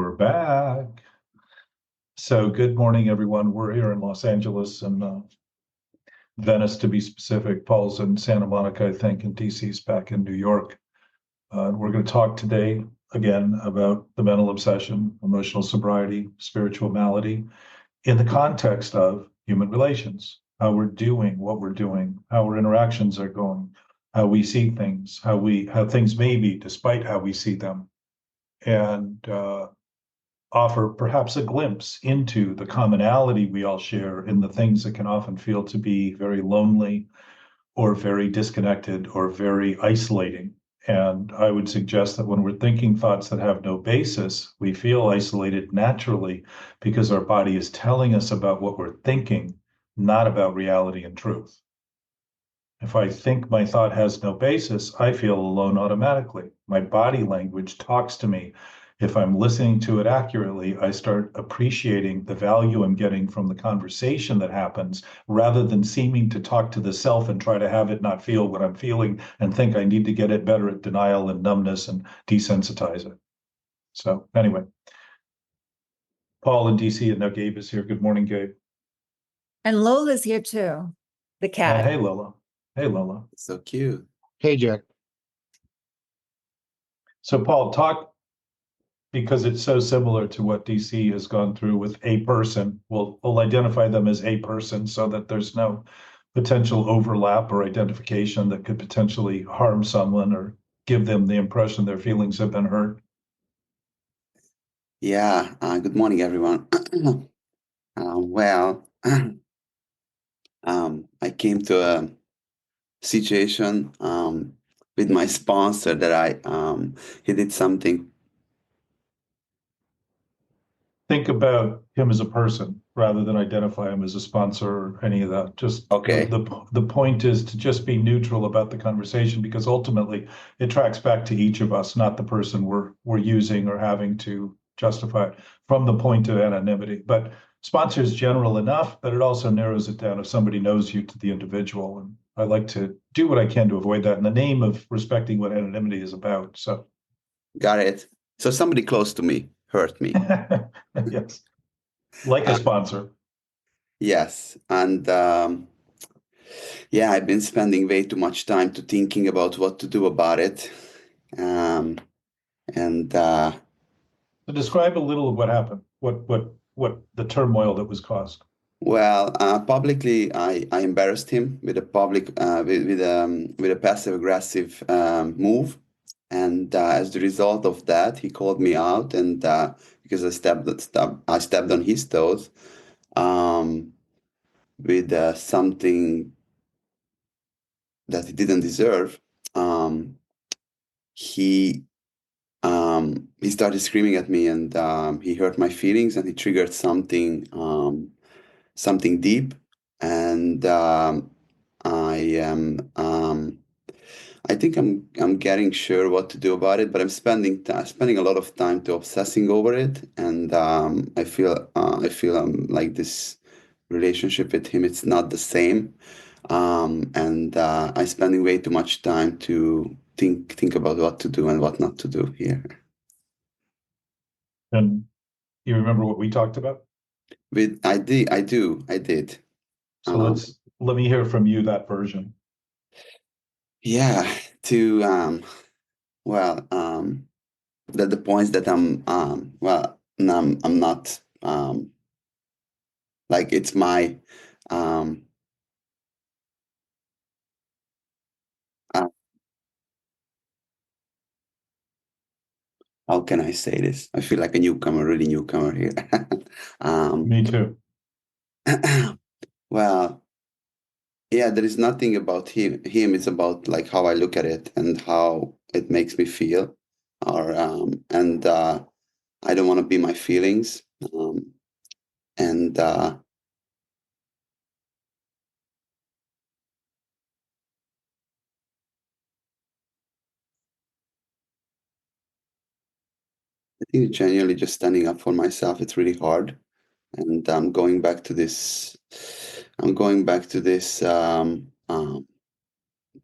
We're back. So good morning, everyone. We're here in Los Angeles and Venice, to be specific. Paul's in Santa Monica, I think, and DC's back in New York. We're going to talk today again about the mental obsession, emotional sobriety, spiritual malady, in the context of human relations, how we're doing, what we're doing, how our interactions are going, how we see things, how things may be despite how we see them, and offer perhaps a glimpse into the commonality we all share in the things that can often feel to be very lonely or very disconnected or very isolating. And I would suggest that when we're thinking thoughts that have no basis, we feel isolated naturally because our body is telling us about what we're thinking, not about reality and truth. If I think my thought has no basis, I feel alone automatically. My body language talks to me. If I'm listening to it accurately, I start appreciating the value I'm getting from the conversation that happens, rather than seeming to talk to the self and try to have it not feel what I'm feeling and think I need to get it better at denial and numbness and desensitize it. So anyway, Paul in DC, and now Gabe is here. Good morning, Gabe. And Lola's here too, the cat. Hey, Lola. Hey, Lola. So cute. Hey, Jack. So Paul, talk, because it's so similar to what DC has gone through with a person. We'll identify them as a person so that there's no potential overlap or identification that could potentially harm someone or give them the impression their feelings have been hurt. Yeah. Good morning, everyone. I came to a situation with my sponsor that he did something. Think about him as a person rather than identify him as a sponsor or any of that. Just Okay. The point is to just be neutral about the conversation, because ultimately it tracks back to each of us, not the person we're using or having to justify it from the point of anonymity. But sponsor is general enough, but it also narrows it down if somebody knows you to the individual. And I like to do what I can to avoid that in the name of respecting what anonymity is about. So, Got it. So somebody close to me hurt me. yes, like a sponsor. Yes. And I've been spending way too much time to thinking about what to do about it. So describe a little of what happened. What the turmoil that was caused. Well, publicly, I embarrassed him with a with a passive aggressive move, and as the result of that, he called me out, and because I stepped on his toes with something that he didn't deserve. He started screaming at me, and he hurt my feelings, and he triggered something deep, and I think I'm getting sure what to do about it, but I'm spending a lot of time to obsessing over it, and I feel like this relationship with him, it's not the same, and I'm spending way too much time to think about what to do and what not to do here. And you remember what we talked about? I did. So let me hear from you that version. Yeah, to the points that I'm not like it's my how can I say this? I feel like a newcomer, really newcomer here. Me too. Well, yeah, there is nothing about him. It's about like how I look at it and how it makes me feel, or I don't want to be my feelings, and I think genuinely just standing up for myself, it's really hard, and I'm going back to this.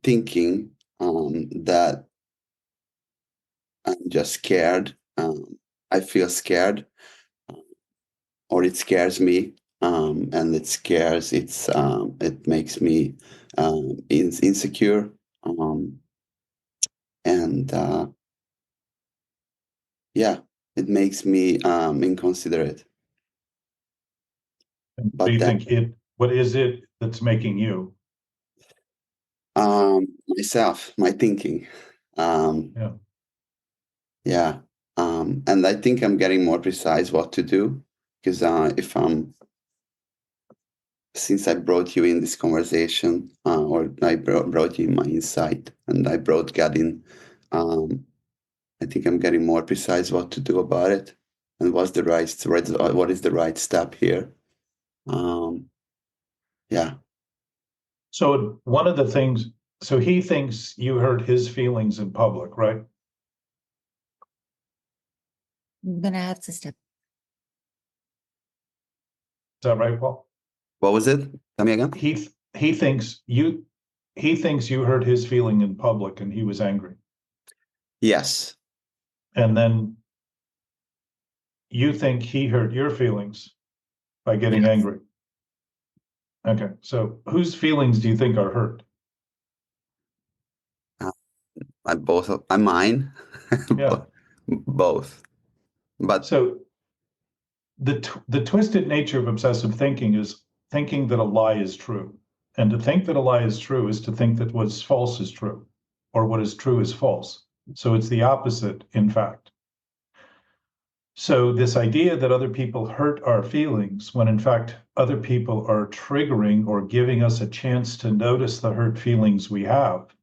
Thinking that I'm just scared I feel scared, or it scares me, and it makes me insecure, and yeah, it makes me inconsiderate. And what do But you then think what is it that's making you? myself, my thinking, Yeah. yeah, and I think I'm getting more precise what to do, because if since I brought you in this conversation, or I brought you in my insight, and I brought God in, I think I'm getting more precise what to do about it, and what is the right step here. Um, yeah, So one of the things, so he thinks you hurt his feelings in public, right? Is I'm gonna have to step. that right, Paul? what was it? Tell me again. He thinks you hurt his feeling in public and he was angry. Yes. And then you think he hurt your feelings by getting Yes. angry. Okay. So whose feelings do you think are hurt? I'm mine. Yeah. Both. But So the twisted nature of obsessive thinking is thinking that a lie is true. And to think that a lie is true is to think that what's false is true, or what is true is false. So it's the opposite, in fact. So this idea that other people hurt our feelings, when in fact other people are triggering or giving us a chance to notice the hurt feelings we have,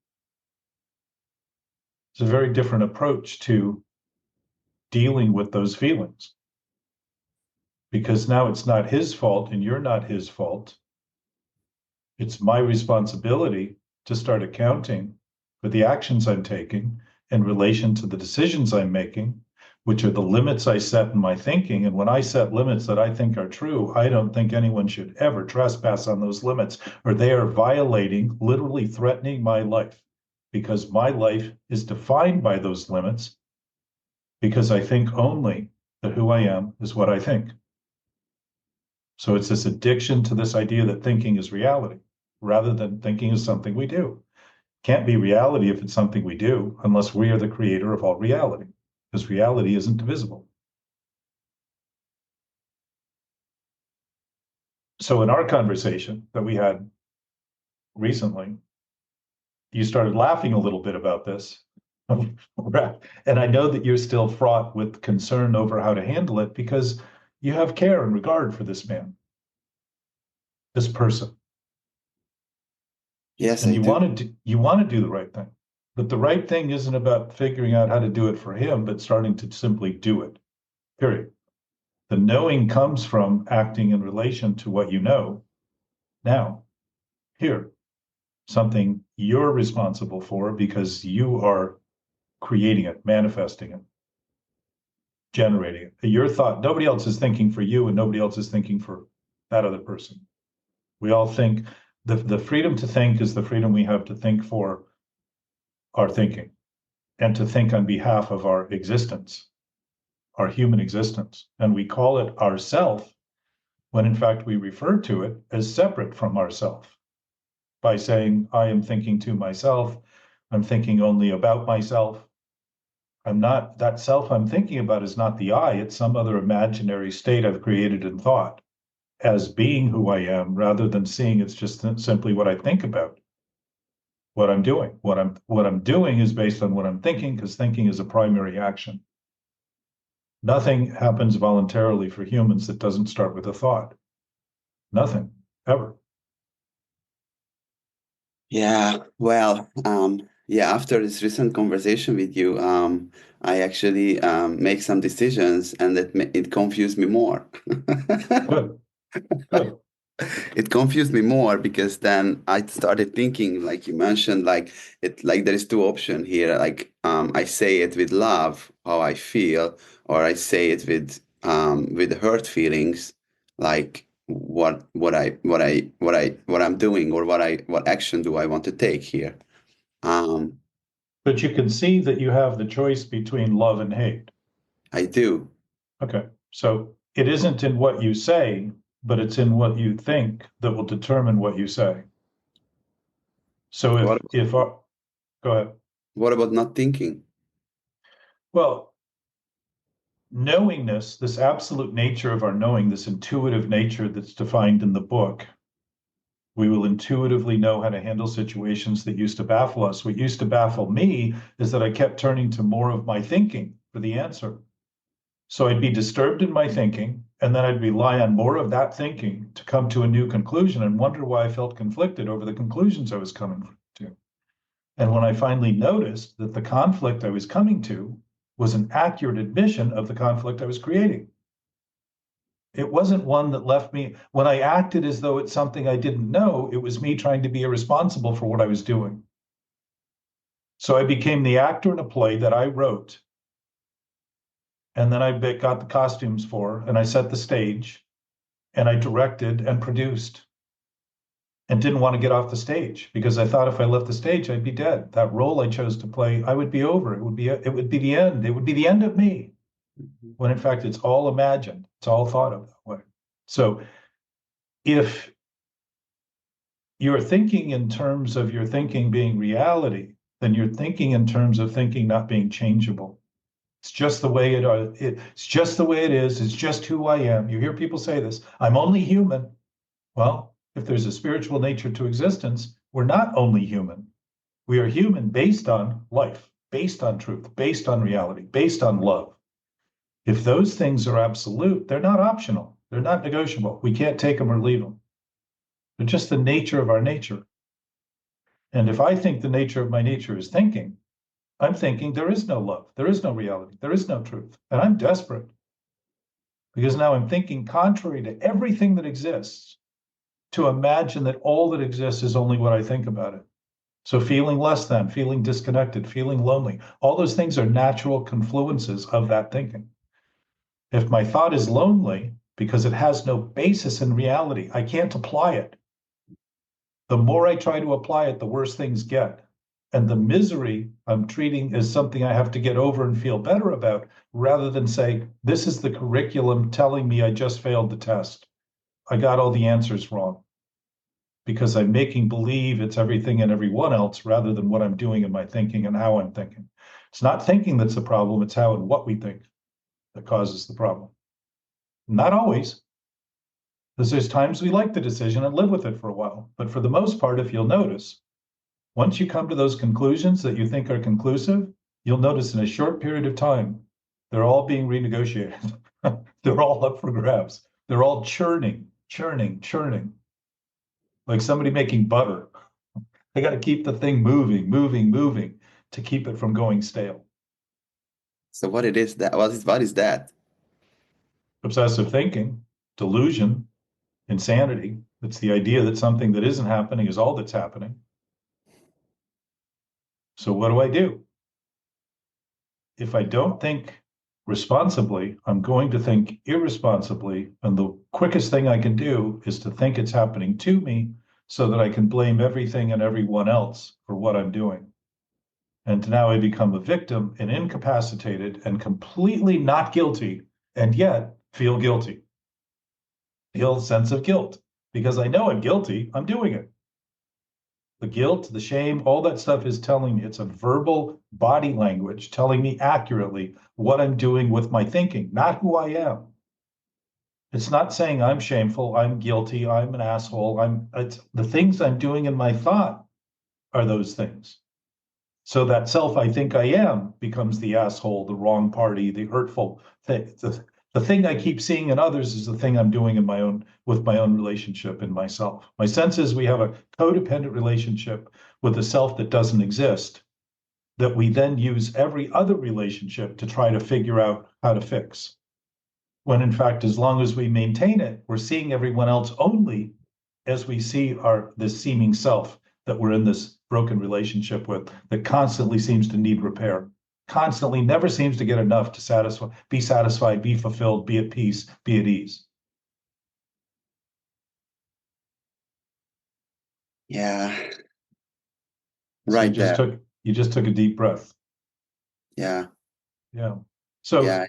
it's a very different approach to dealing with those feelings. Because now it's not his fault and you're not his fault. It's my responsibility to start accounting for the actions I'm taking in relation to the decisions I'm making, which are the limits I set in my thinking. And when I set limits that I think are true, I don't think anyone should ever trespass on those limits, or they are violating, literally threatening my life, because my life is defined by those limits, because I think only that who I am is what I think. So it's this addiction to this idea that thinking is reality, rather than thinking is something we do. Can't be reality if it's something we do, unless we are the creator of all reality, because reality isn't divisible. So in our conversation that we had recently, you started laughing a little bit about this. And I know that you're still fraught with concern over how to handle it because you have care and regard for this man, this person. yes, And I do. you want to do the right thing. But the right thing isn't about figuring out how to do it for him, but starting to simply do it. Period. The knowing comes from acting in relation to what you know now, here, something you're responsible for because you are creating it, manifesting it, generating it. Your thought, nobody else is thinking for you and nobody else is thinking for that other person. We all think the freedom to think is the freedom we have to think for our thinking and to think on behalf of our existence, our human existence. And we call it ourself when in fact we refer to it as separate from ourself by saying, I am thinking to myself, I'm thinking only about myself. I'm not, that self I'm thinking about is not the I, it's some other imaginary state I've created in thought as being who I am, rather than seeing it's just simply what I think about, what I'm doing. What I'm doing is based on what I'm thinking, because thinking is a primary action. Nothing happens voluntarily for humans that doesn't start with a thought. Nothing, ever. Yeah, well, yeah, after this recent conversation with you, I actually make some decisions, and it confused me more. Good, good. It confused me more because then I started thinking, like you mentioned, like there is two options here. Like I say it with love, how I feel, or I say it with hurt feelings, like what I'm doing, or what action do I want to take here. Um, But you can see that you have the choice between love and hate. I do. Okay, so it isn't in what you say, but it's in what you think that will determine what you say. So go ahead. What about not thinking? Well, knowingness, this absolute nature of our knowing, this intuitive nature that's defined in the book, we will intuitively know how to handle situations that used to baffle us. What used to baffle me is that I kept turning to more of my thinking for the answer. So I'd be disturbed in my thinking, and then I'd rely on more of that thinking to come to a new conclusion and wonder why I felt conflicted over the conclusions I was coming to. And when I finally noticed that the conflict I was coming to was an accurate admission of the conflict I was creating, it wasn't one that left me, when I acted as though it's something I didn't know, it was me trying to be irresponsible for what I was doing. So I became the actor in a play that I wrote. And then I got the costumes for, and I set the stage, and I directed and produced, and didn't want to get off the stage because I thought if I left the stage, I'd be dead. That role I chose to play, I would be over. It would be the end. It would be the end of me. When in fact, it's all imagined. It's all thought of that way. So if you're thinking in terms of your thinking being reality, then you're thinking in terms of thinking not being changeable. It's just the way it's just the way it is. It's just who I am. You hear people say this, I'm only human. Well, if there's a spiritual nature to existence, we're not only human. We are human based on life, based on truth, based on reality, based on love. If those things are absolute, they're not optional. They're not negotiable. We can't take them or leave them. They're just the nature of our nature. And if I think the nature of my nature is thinking, I'm thinking there is no love, there is no reality, there is no truth. And I'm desperate because now I'm thinking contrary to everything that exists to imagine that all that exists is only what I think about it. So feeling less than, feeling disconnected, feeling lonely, all those things are natural confluences of that thinking. If my thought is lonely because it has no basis in reality, I can't apply it. The more I try to apply it, the worse things get. And the misery I'm treating as something I have to get over and feel better about, rather than say, this is the curriculum telling me I just failed the test. I got all the answers wrong. Because I'm making believe it's everything and everyone else rather than what I'm doing in my thinking and how I'm thinking. It's not thinking that's the problem, it's how and what we think that causes the problem. Not always, because there's times we like the decision and live with it for a while. But for the most part, if you'll notice, once you come to those conclusions that you think are conclusive, you'll notice in a short period of time, they're all being renegotiated. They're all up for grabs. They're all churning. Like somebody making butter. They got to keep the thing moving to keep it from going stale. So what is that? Obsessive thinking, delusion, insanity. It's the idea that something that isn't happening is all that's happening. So what do? If I don't think responsibly, I'm going to think irresponsibly. And the quickest thing I can do is to think it's happening to me so that I can blame everything and everyone else for what I'm doing. And now I become a victim and incapacitated and completely not guilty, and yet feel guilty. Feel a sense of guilt because I know I'm guilty, I'm doing it. The guilt, the shame, all that stuff is telling me, it's a verbal body language telling me accurately what I'm doing with my thinking, not who I am. It's not saying I'm shameful, I'm guilty, I'm an asshole. It's the things I'm doing in my thought are those things. So that self I think I am becomes the asshole, the wrong party, the hurtful thing. The thing I keep seeing in others is the thing I'm doing in with my own relationship in myself. My sense is we have a codependent relationship with a self that doesn't exist, that we then use every other relationship to try to figure out how to fix. When in fact, as long as we maintain it, we're seeing everyone else only as we see this seeming self that we're in this broken relationship with, that constantly seems to need repair, constantly never seems to get enough to be satisfied, be fulfilled, be at peace, be at ease. Yeah. So Right there. you just took a deep breath. Yeah. Yeah. So Yeah.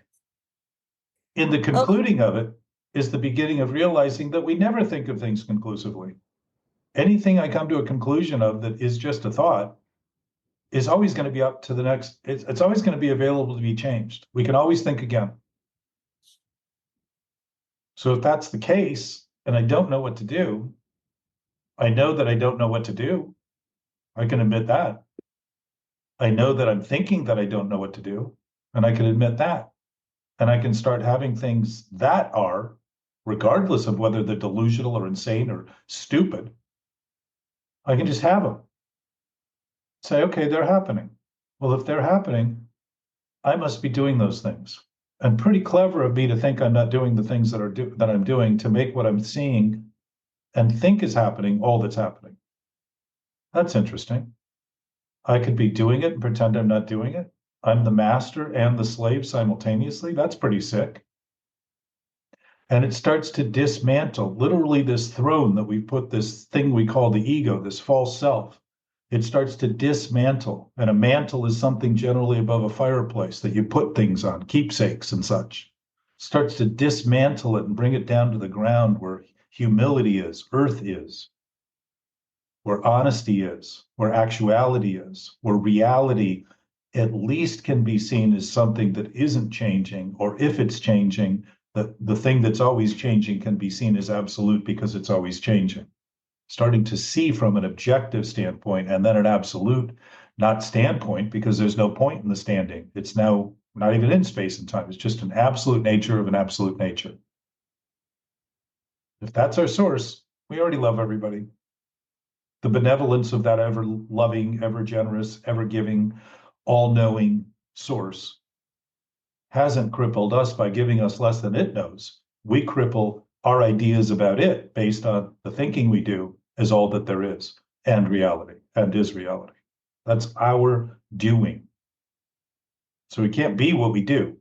In the concluding of it is the beginning of realizing that we never think of things conclusively. Anything I come to a conclusion of that is just a thought is always going to be up to the next, it's always going to be available to be changed. We can always think again. So if that's the case, and I don't know what to do, I know that I don't know what to do. I can admit that. I know that I'm thinking that I don't know what to do, and I can admit that. And I can start having things that are, regardless of whether they're delusional or insane or stupid, I can just have them. Say, okay, they're happening. Well, if they're happening, I must be doing those things. And pretty clever of me to think I'm not doing the things that I'm doing to make what I'm seeing and think is happening all that's happening. That's interesting. I could be doing it and pretend I'm not doing it. I'm the master and the slave simultaneously. That's pretty sick. And it starts to dismantle literally this throne that we put this thing we call the ego, this false self. It starts to dismantle. And a mantle is something generally above a fireplace that you put things on, keepsakes and such. Starts to dismantle it and bring it down to the ground where humility is, earth is, where honesty is, where actuality is, where reality at least can be seen as something that isn't changing, or if it's changing, the thing that's always changing can be seen as absolute because it's always changing. Starting to see from an objective standpoint and then an absolute, not standpoint, because there's no point in the standing. It's now not even in space and time. It's just an absolute nature of an absolute nature. If that's our source, we already love everybody. The benevolence of that ever loving, ever generous, ever giving, all knowing source hasn't crippled us by giving us less than it knows. We cripple our ideas about it based on the thinking we do as all that there is, and reality, and is reality. That's our doing. So we can't be what we do,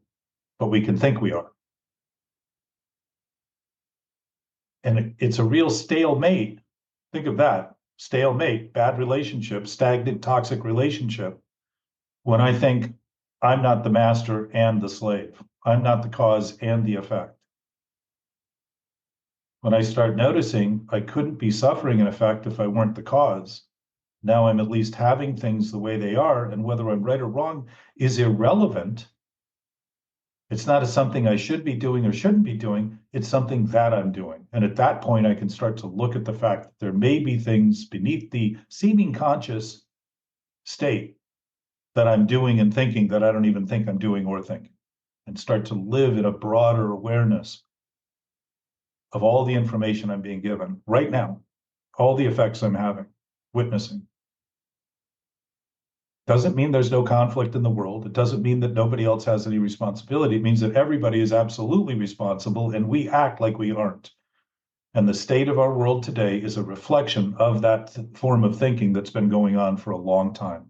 but we can think we are. And it's a real stalemate. Think of that. Stalemate, bad relationship, stagnant, toxic relationship. When I think I'm not the master and the slave, I'm not the cause and the effect. When I start noticing I couldn't be suffering an effect if I weren't the cause, now I'm at least having things the way they are, and whether I'm right or wrong is irrelevant. It's not something I should be doing or shouldn't be doing. It's something that I'm doing. And at that point, I can start to look at the fact that there may be things beneath the seeming conscious state that I'm doing and thinking that I don't even think I'm doing or thinking, and start to live in a broader awareness of all the information I'm being given right now, all the effects I'm having, witnessing. Doesn't mean there's no conflict in the world. It doesn't mean that nobody else has any responsibility. It means that everybody is absolutely responsible and we act like we aren't. And the state of our world today is a reflection of that form of thinking that's been going on for a long time.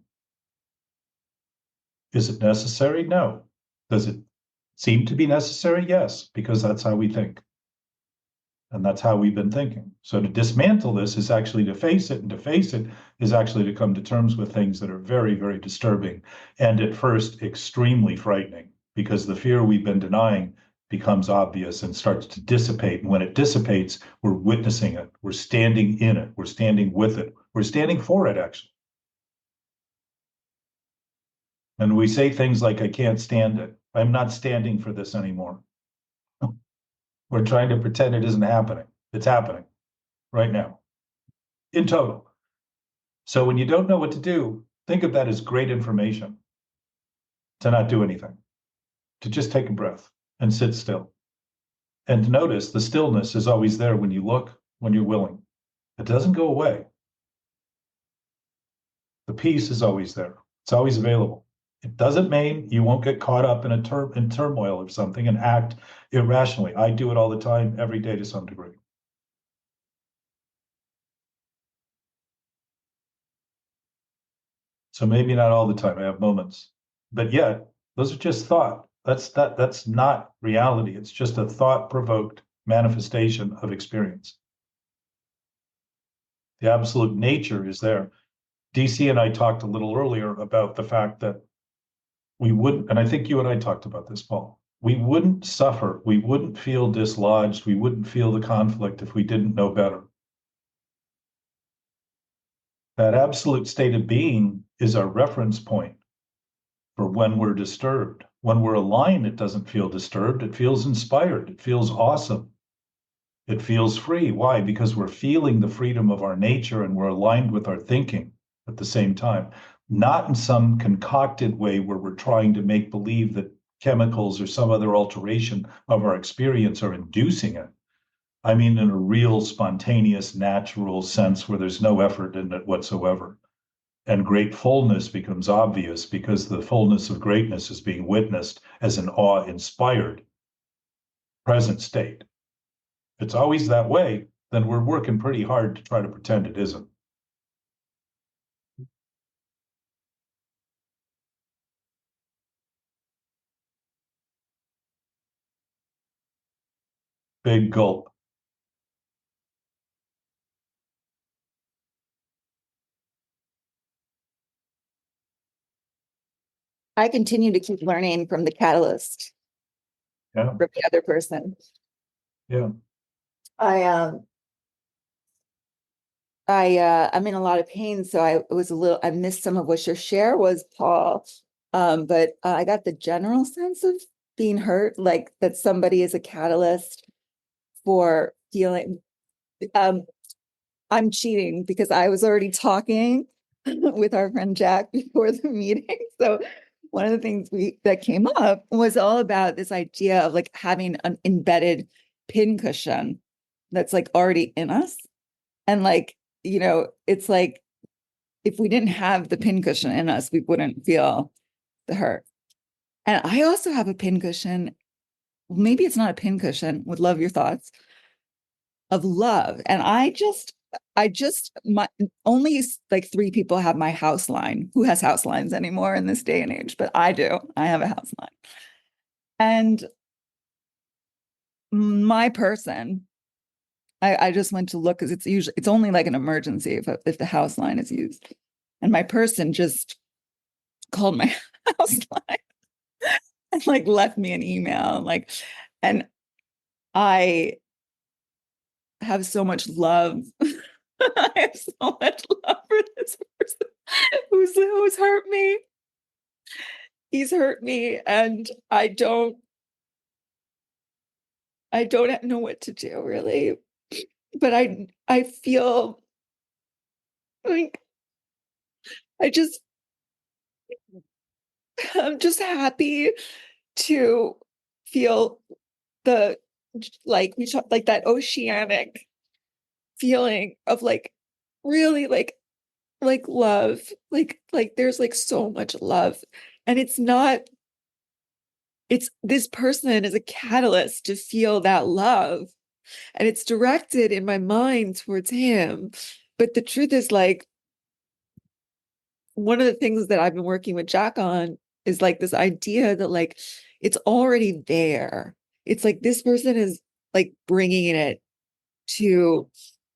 Is it necessary? No. Does it seem to be necessary? Yes, because that's how we think. And that's how we've been thinking. So to dismantle this is actually to face it, and to face it is actually to come to terms with things that are very, very disturbing, and at first extremely frightening, because the fear we've been denying becomes obvious and starts to dissipate. And when it dissipates, we're witnessing it. We're standing in it. We're standing with it. We're standing for it, actually. And we say things like, I can't stand it. I'm not standing for this anymore. We're trying to pretend it isn't happening. It's happening right now, in total. So when you don't know what to do, think of that as great information to not do anything, to just take a breath and sit still. And notice the stillness is always there when you look, when you're willing. It doesn't go away. The peace is always there. It's always available. It doesn't mean you won't get caught up in in turmoil of something and act irrationally. I do it all the time, every day to some degree. So maybe not all the time. I have moments, but yet those are just thought. That's not reality. It's just a thought-provoked manifestation of experience. The absolute nature is there. DC and I talked a little earlier about the fact that we wouldn't, and I think you and I talked about this, Paul, We wouldn't suffer. We wouldn't feel dislodged. We wouldn't feel the conflict if we didn't know better. That absolute state of being is our reference point for when we're disturbed. When we're aligned, it doesn't feel disturbed. It feels inspired. It feels awesome. It feels free. Why? Because we're feeling the freedom of our nature and we're aligned with our thinking at the same time, not in some concocted way where we're trying to make believe that chemicals or some other alteration of our experience are inducing it. I mean, in a real spontaneous, natural sense where there's no effort in it whatsoever. And great fullness becomes obvious because the fullness of greatness is being witnessed as an awe-inspired present state. If it's always that way, then we're working pretty hard to try to pretend it isn't. Big gulp. I continue to keep learning from the catalyst, Yeah, from the other person. yeah. I'm in a lot of pain, so I missed some of what your share was, Paul. But I got the general sense of being hurt, like that somebody is a catalyst for feeling. I'm cheating because I was already talking with our friend Jack before the meeting. So one of the things that came up was all about this idea of like having an embedded pincushion that's like already in us. And like, it's like if we didn't have the pincushion in us, we wouldn't feel the hurt. And I also have a pincushion. Maybe it's not a pincushion. Would love your thoughts of love. And my only like 3 people have my house line. Who has house lines anymore in this day and age? But I do. I have a house line. And my person, I just went to look because it's only like an emergency if the house line is used. And my person just called my house line and like left me an email. And I have so much love. I have so much love for this person who's hurt me. He's hurt me, and I don't know what to do really. But I feel like I'm just happy to feel the like we talk like that oceanic feeling of like really like love, like there's like so much love, and it's this person is a catalyst to feel that love, and it's directed in my mind towards him. But the truth is, like, one of the things that I've been working with Jack on is like this idea that like it's already there. It's like this person is like bringing it to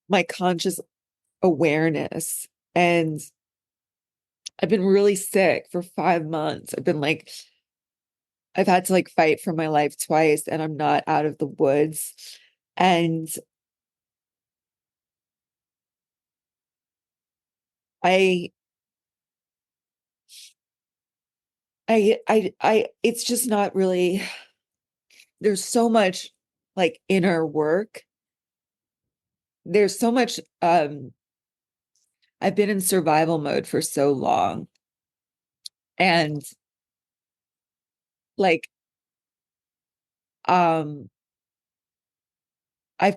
my conscious awareness. And I've been really sick for 5 months. I've had to like fight for my life twice, and I'm not out of the woods. And I it's just not really, there's so much like inner work. There's so much, I've been in survival mode for so long. And like, I've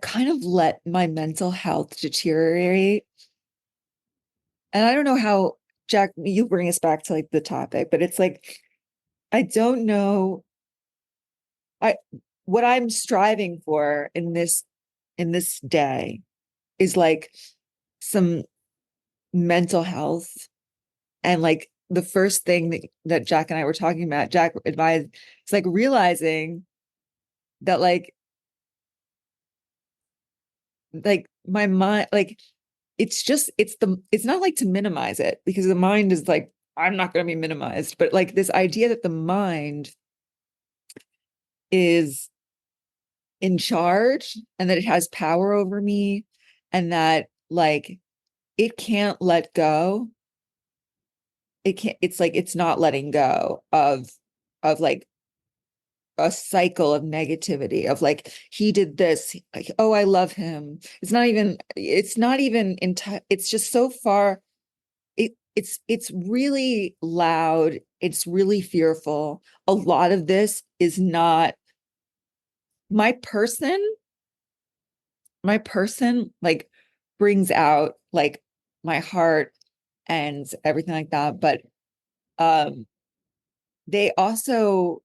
kind of let my mental health deteriorate. And I don't know how, Jack, you bring us back to like the topic, but it's like, I don't know. What I'm striving for in this day is like some mental health. And like the first thing that Jack and I were talking about, Jack advised, it's like realizing that like my mind, like it's not like to minimize it, because the mind is like, I'm not going to be minimized, but like this idea that the mind is in charge and that it has power over me, and that like it can't let go. It's like it's not letting go of like a cycle of negativity of like he did this, like, oh, I love him. It's not even it's just so far. It's really loud. It's really fearful. A lot of this is not my person. My person like brings out like my heart and everything like that. But um they also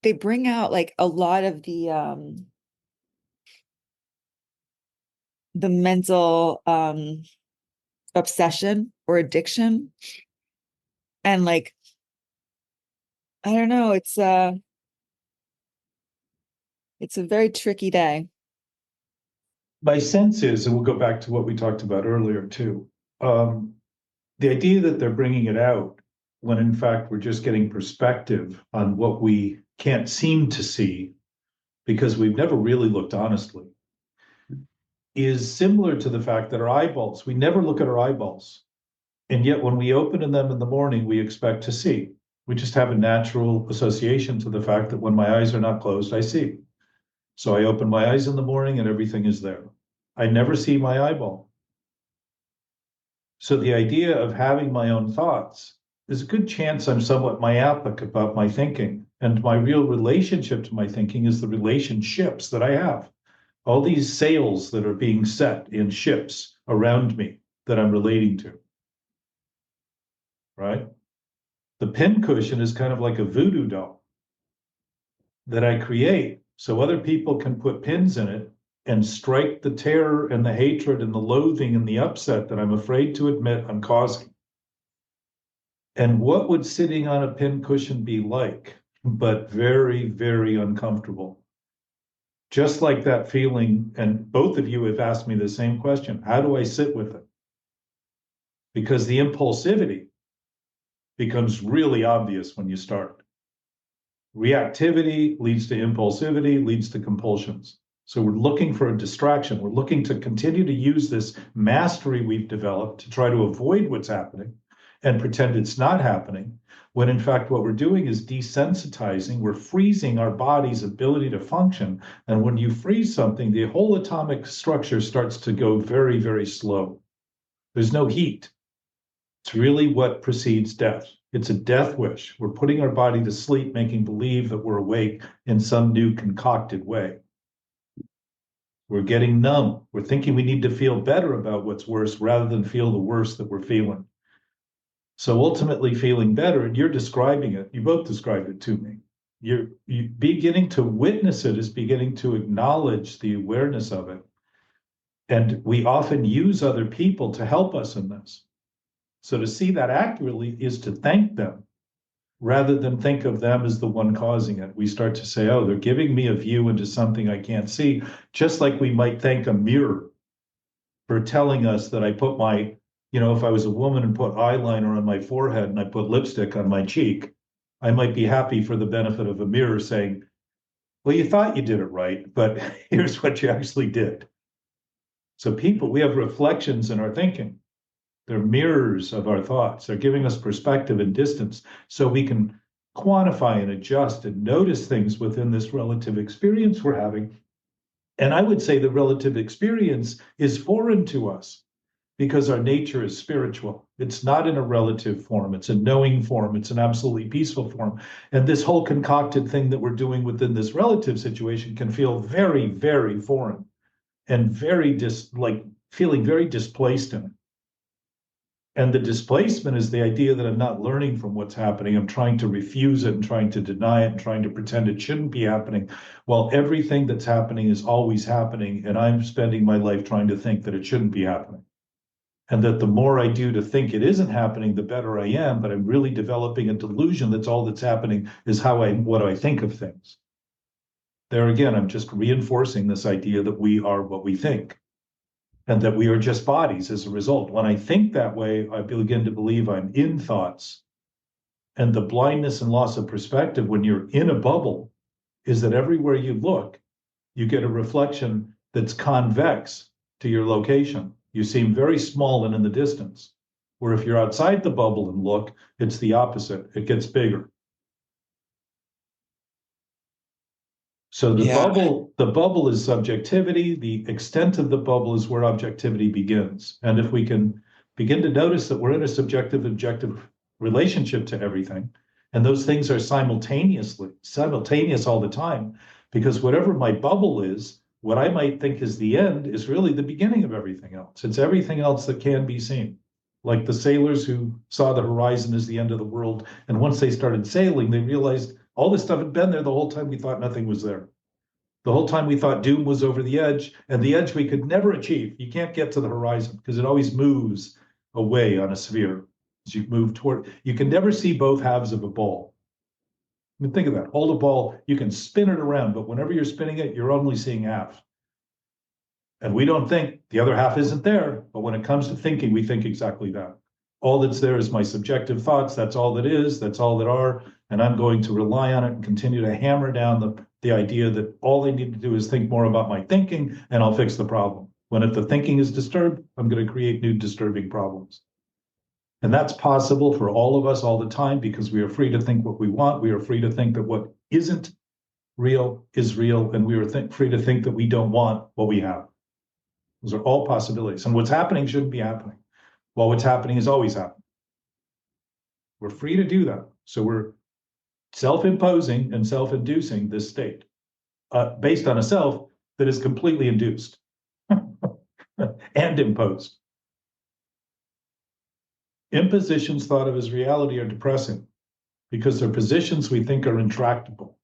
they bring out like a lot of the mental obsession or addiction. And like, I don't know, it's a very tricky day. My sense is, and we'll go back to what we talked about earlier too, the idea that they're bringing it out when in fact we're just getting perspective on what we can't seem to see because we've never really looked honestly, is similar to the fact that our eyeballs, we never look at our eyeballs. And yet when we open them in the morning, we expect to see. We just have a natural association to the fact that when my eyes are not closed, I see. So I open my eyes in the morning and everything is there. I never see my eyeball. So the idea of having my own thoughts, there's a good chance I'm somewhat myopic about my thinking. And my real relationship to my thinking is the relationships that I have. All these sails that are being set in ships around me that I'm relating to, right? The pincushion is kind of like a voodoo doll that I create so other people can put pins in it and strike the terror and the hatred and the loathing and the upset that I'm afraid to admit I'm causing. And what would sitting on a pincushion be like? But very, very uncomfortable. Just like that feeling, and both of you have asked me the same question, how do I sit with it? Because the impulsivity becomes really obvious when you start. Reactivity leads to impulsivity, leads to compulsions. So we're looking for a distraction. We're looking to continue to use this mastery we've developed to try to avoid what's happening and pretend it's not happening, when in fact what we're doing is desensitizing. We're freezing our body's ability to function. And when you freeze something, the whole atomic structure starts to go very, very slow. There's no heat. It's really what precedes death. It's a death wish. We're putting our body to sleep, making believe that we're awake in some new concocted way. We're getting numb. We're thinking we need to feel better about what's worse rather than feel the worst that we're feeling. So ultimately feeling better, and you're describing it, you both described it to me. You're beginning to witness it is beginning to acknowledge the awareness of it. And we often use other people to help us in this. So to see that accurately is to thank them rather than think of them as the one causing it. We start to say, oh, they're giving me a view into something I can't see, just like we might thank a mirror for telling us that I put my, if I was a woman and put eyeliner on my forehead and I put lipstick on my cheek, I might be happy for the benefit of a mirror saying, well, you thought you did it right, but here's what you actually did. So we have reflections in our thinking. They're mirrors of our thoughts. They're giving us perspective and distance so we can quantify and adjust and notice things within this relative experience we're having. And I would say the relative experience is foreign to us because our nature is spiritual. It's not in a relative form. It's a knowing form. It's an absolutely peaceful form. And this whole concocted thing that we're doing within this relative situation can feel very, very foreign and very feeling very displaced in it. And the displacement is the idea that I'm not learning from what's happening. I'm trying to refuse it and trying to deny it and trying to pretend it shouldn't be happening. While everything that's happening is always happening. And I'm spending my life trying to think that it shouldn't be happening. And that the more I do to think it isn't happening, the better I am. But I'm really developing a delusion that's all that's happening is what I think of things. There again, I'm just reinforcing this idea that we are what we think. And that we are just bodies as a result. When I think that way, I begin to believe I'm in thoughts. And the blindness and loss of perspective when you're in a bubble is that everywhere you look, you get a reflection that's convex to your location. You seem very small and in the distance. Where if you're outside the bubble and look, it's the opposite. It gets bigger. So the bubble is subjectivity. The extent of the bubble is where objectivity begins. And if we can begin to notice that we're in a subjective objective relationship to everything, and those things are simultaneous all the time, because whatever my bubble is, what I might think is the end is really the beginning of everything else. It's everything else that can be seen. Like the sailors who saw the horizon as the end of the world. And once they started sailing, they realized all this stuff had been there the whole time we thought nothing was there. The whole time we thought doom was over the edge, and the edge we could never achieve. You can't get to the horizon because it always moves away on a sphere as you move toward. You can never see both halves of a ball. I mean, think of that. Hold a ball, you can spin it around, but whenever you're spinning it, you're only seeing half. And we don't think the other half isn't there, but when it comes to thinking, we think exactly that. All that's there is my subjective thoughts. That's all that is. That's all that are. And I'm going to rely on it and continue to hammer down the idea that all I need to do is think more about my thinking and I'll fix the problem. When if the thinking is disturbed, I'm going to create new disturbing problems. And that's possible for all of us all the time because we are free to think what we want. We are free to think that what isn't real is real. And we are free to think that we don't want what we have. Those are all possibilities. And what's happening shouldn't be happening. Well, what's happening is always happening. We're free to do that. So we're self-imposing and self-inducing this state based on a self that is completely induced and imposed. Impositions thought of as reality are depressing because they're positions we think are intractable.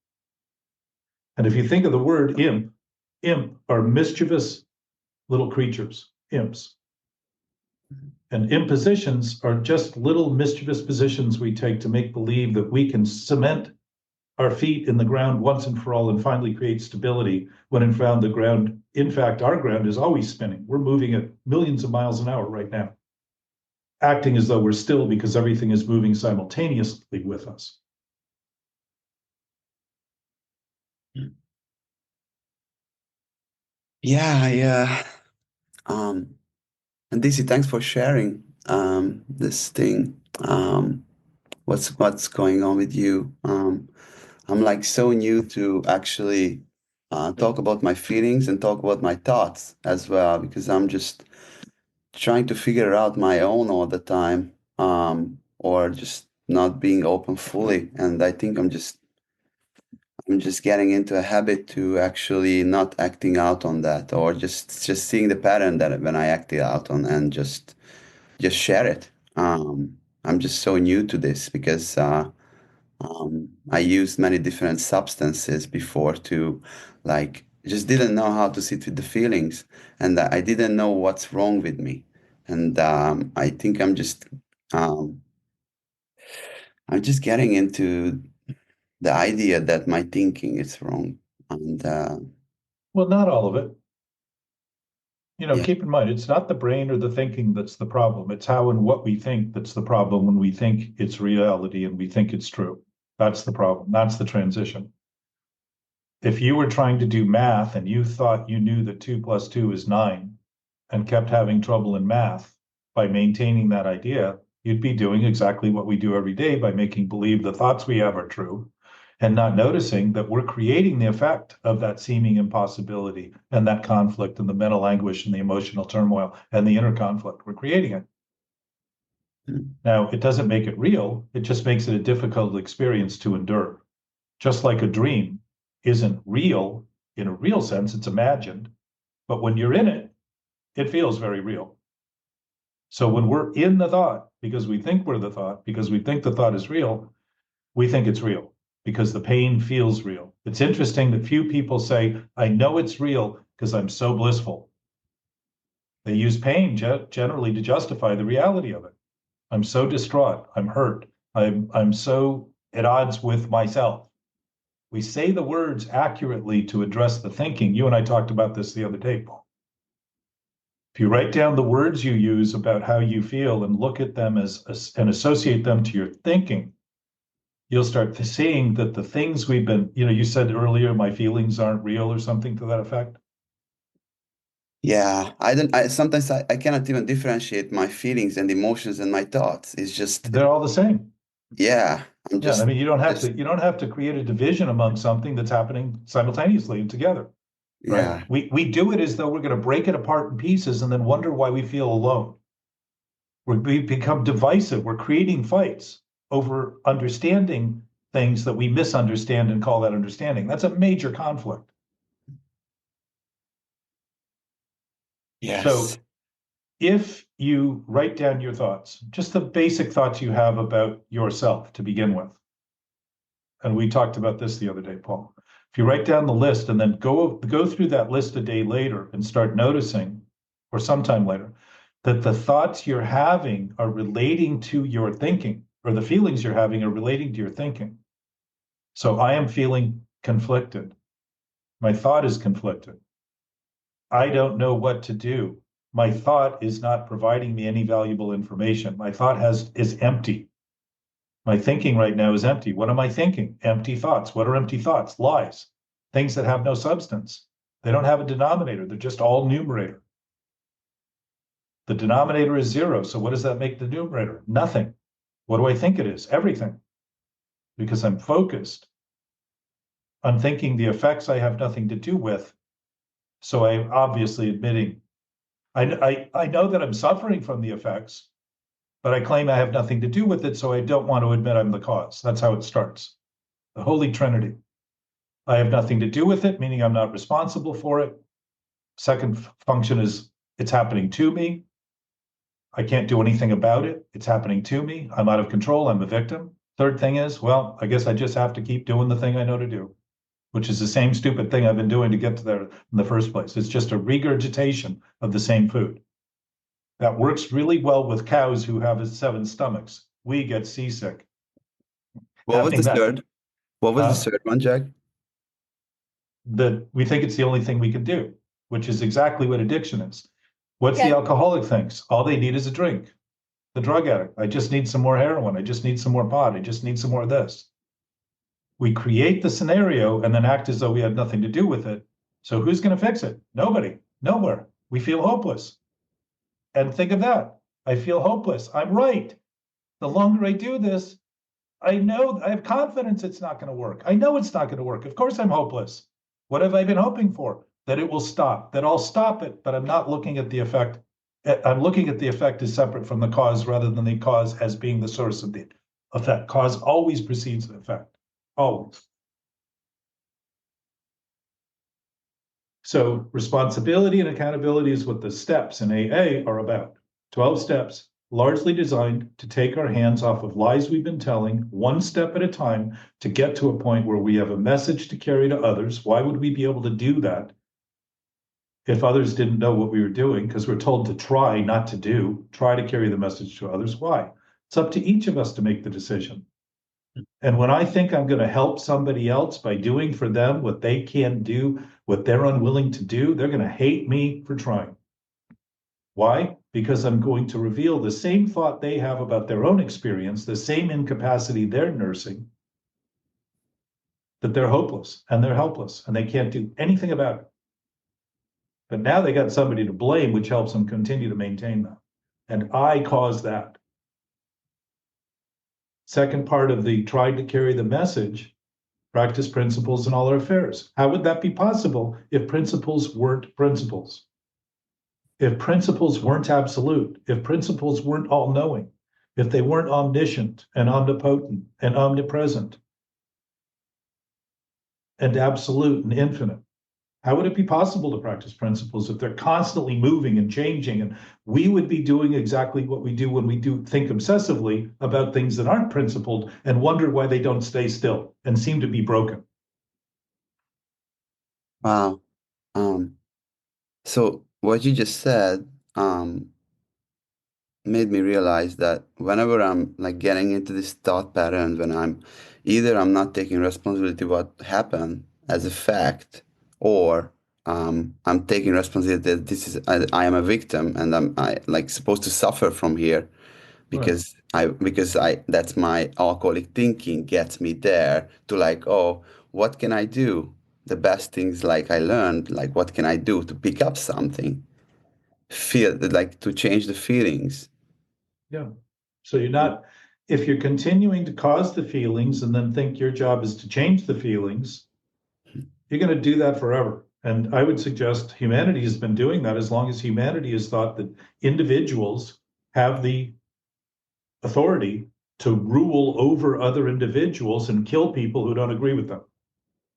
And if you think of the word imp are mischievous little creatures, imps. And impositions are just little mischievous positions we take to make believe that we can cement our feet in the ground once and for all and finally create stability when in fact our ground is always spinning. We're moving at millions of miles an hour right now, acting as though we're still because everything is moving simultaneously with us. Yeah. And DC, thanks for sharing this thing. What's going on with you? I'm like so new to actually talk about my feelings and talk about my thoughts as well, because I'm just trying to figure out my own all the time, or just not being open fully. And I think I'm just getting into a habit to actually not acting out on that, or just seeing the pattern that when I act it out on and just share it. I'm just so new to this because I used many different substances before to like just didn't know how to sit with the feelings, and I didn't know what's wrong with me. And I think I'm just getting into the idea that my thinking is wrong. And Well, not all of it. yeah. Keep in mind, it's not the brain or the thinking that's the problem. It's how and what we think that's the problem when we think it's reality and we think it's true. That's the problem. That's the transition. If you were trying to do math and you thought you knew that 2 + 2 is 9 and kept having trouble in math by maintaining that idea, you'd be doing exactly what we do every day by making believe the thoughts we have are true and not noticing that we're creating the effect of that seeming impossibility and that conflict and the mental anguish and the emotional turmoil and the inner conflict. We're creating it. Now, it doesn't make it real. It just makes it a difficult experience to endure. Just like a dream isn't real in a real sense, it's imagined. But when you're in it, it feels very real. So when we're in the thought, because we think we're the thought, because we think the thought is real, we think it's real because the pain feels real. It's interesting that few people say, I know it's real because I'm so blissful. They use pain generally to justify the reality of it. I'm so distraught. I'm hurt. I'm so at odds with myself. We say the words accurately to address the thinking. You and I talked about this the other day, Paul. If you write down the words you use about how you feel and look at them and associate them to your thinking, you'll start seeing that the things we've been, you said earlier, my feelings aren't real or something to that effect. Yeah, sometimes I cannot even differentiate my feelings and emotions and my thoughts. It's just, They're all the same. yeah, Yeah, I mean, you don't have just, to create a division among something that's happening simultaneously and together, right? yeah, We do it as though we're going to break it apart in pieces and then wonder why we feel alone. We become divisive. We're creating fights over understanding things that we misunderstand and call that understanding. That's a major conflict. yes. So if you write down your thoughts, just the basic thoughts you have about yourself to begin with, and we talked about this the other day, Paul. If you write down the list and then go through that list a day later and start noticing, or sometime later, that the thoughts you're having are relating to your thinking, or the feelings you're having are relating to your thinking. So I am feeling conflicted. My thought is conflicted. I don't know what to do. My thought is not providing me any valuable information. My thought is empty. My thinking right now is empty. What am I thinking? Empty thoughts. What are empty thoughts? Lies. Things that have no substance. They don't have a denominator. They're just all numerator. The denominator is zero. So what does that make the numerator? Nothing. What do I think it is? Everything. Because I'm focused on thinking the effects I have nothing to do with. So I'm obviously admitting, I know that I'm suffering from the effects, but I claim I have nothing to do with it. So I don't want to admit I'm the cause. That's how it starts. The Holy Trinity. I have nothing to do with it, meaning I'm not responsible for it. Second function is it's happening to me. I can't do anything about it. It's happening to me. I'm out of control. I'm a victim. Third thing is, well, I guess I just have to keep doing the thing I know to do, which is the same stupid thing I've been doing to get to there in the first place. It's just a regurgitation of the same food. That works really well with cows who have 7 stomachs. We get seasick. What was the That, third? What was the third one, Jack? that we think it's the only thing we can do, which is exactly what addiction is. What's the alcoholic thinks? All they need is a drink. The drug addict, I just need some more heroin. I just need some more pot. I just need some more of this. We create the scenario and then act as though we had nothing to do with it. So who's going to fix it? Nobody, nowhere. We feel hopeless. And think of that. I feel hopeless. I'm right. The longer I do this, I know I have confidence it's not going to work. I know it's not going to work. Of course I'm hopeless. What have I been hoping for? That it will stop, that I'll stop it, but I'm not looking at the effect. I'm looking at the effect as separate from the cause rather than the cause as being the source of the effect. Cause always precedes the effect, always. So responsibility and accountability is what the steps in AA are about. 12 steps, largely designed to take our hands off of lies we've been telling, one step at a time, to get to a point where we have a message to carry to others. Why would we be able to do that if others didn't know what we were doing? Because we're told to try, not to do, try to carry the message to others. Why? It's up to each of us to make the decision. And when I think I'm going to help somebody else by doing for them what they can't do, what they're unwilling to do, they're going to hate me for trying. Why? Because I'm going to reveal the same thought they have about their own experience, the same incapacity they're nursing, that they're hopeless and they're helpless and they can't do anything about it. But now they got somebody to blame, which helps them continue to maintain that. And I caused that. Second part of the tried to carry the message, practice principles in all our affairs. How would that be possible if principles weren't principles? If principles weren't absolute, if principles weren't all-knowing, if they weren't omniscient and omnipotent and omnipresent and absolute and infinite, how would it be possible to practice principles if they're constantly moving and changing? And we would be doing exactly what we do when we do think obsessively about things that aren't principled and wonder why they don't stay still and seem to be broken. Wow. So what you just said made me realize that whenever I'm like getting into this thought pattern, when I'm not taking responsibility what happened as a fact, or I'm taking responsibility that I am a victim and I like supposed to suffer from here. because I that's my alcoholic thinking gets me there to like, oh, what can I do? The best things like I learned, like what can I do to pick up something? Feel like to change the feelings. Yeah. So you're not, if you're continuing to cause the feelings and then think your job is to change the feelings, you're going to do that forever. And I would suggest humanity has been doing that as long as humanity has thought that individuals have the authority to rule over other individuals and kill people who don't agree with them.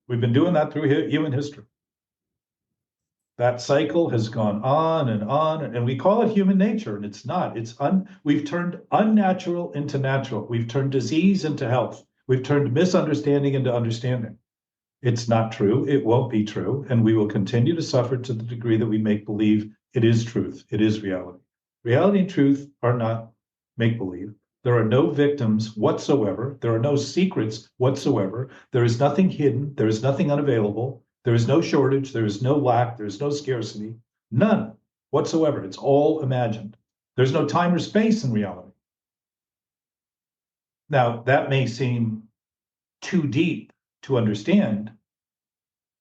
We've been doing that through human history. That cycle has gone on, and we call it human nature, and it's not. We've turned unnatural into natural. We've turned disease into health. We've turned misunderstanding into understanding. It's not true. It won't be true, and we will continue to suffer to the degree that we make believe it is truth. It is reality. Reality and truth are not make believe. There are no victims whatsoever. There are no secrets whatsoever. There is nothing hidden. There is nothing unavailable. There is no shortage. There is no lack. There is no scarcity. None whatsoever. It's all imagined. There's no time or space in reality. Now, that may seem too deep to understand,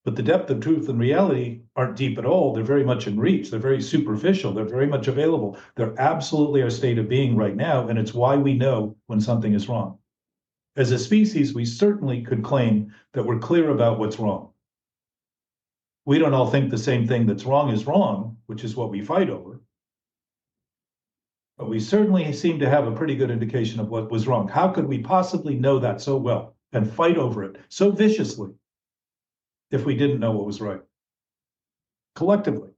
but the depth of truth and reality aren't deep at all. They're very much in reach. They're very superficial. They're very much available. They're absolutely our state of being right now, and it's why we know when something is wrong. As a species, we certainly could claim that we're clear about what's wrong. We don't all think the same thing that's wrong is wrong, which is what we fight over. But we certainly seem to have a pretty good indication of what was wrong. How could we possibly know that so well and fight over it so viciously if we didn't know what was right? Collectively.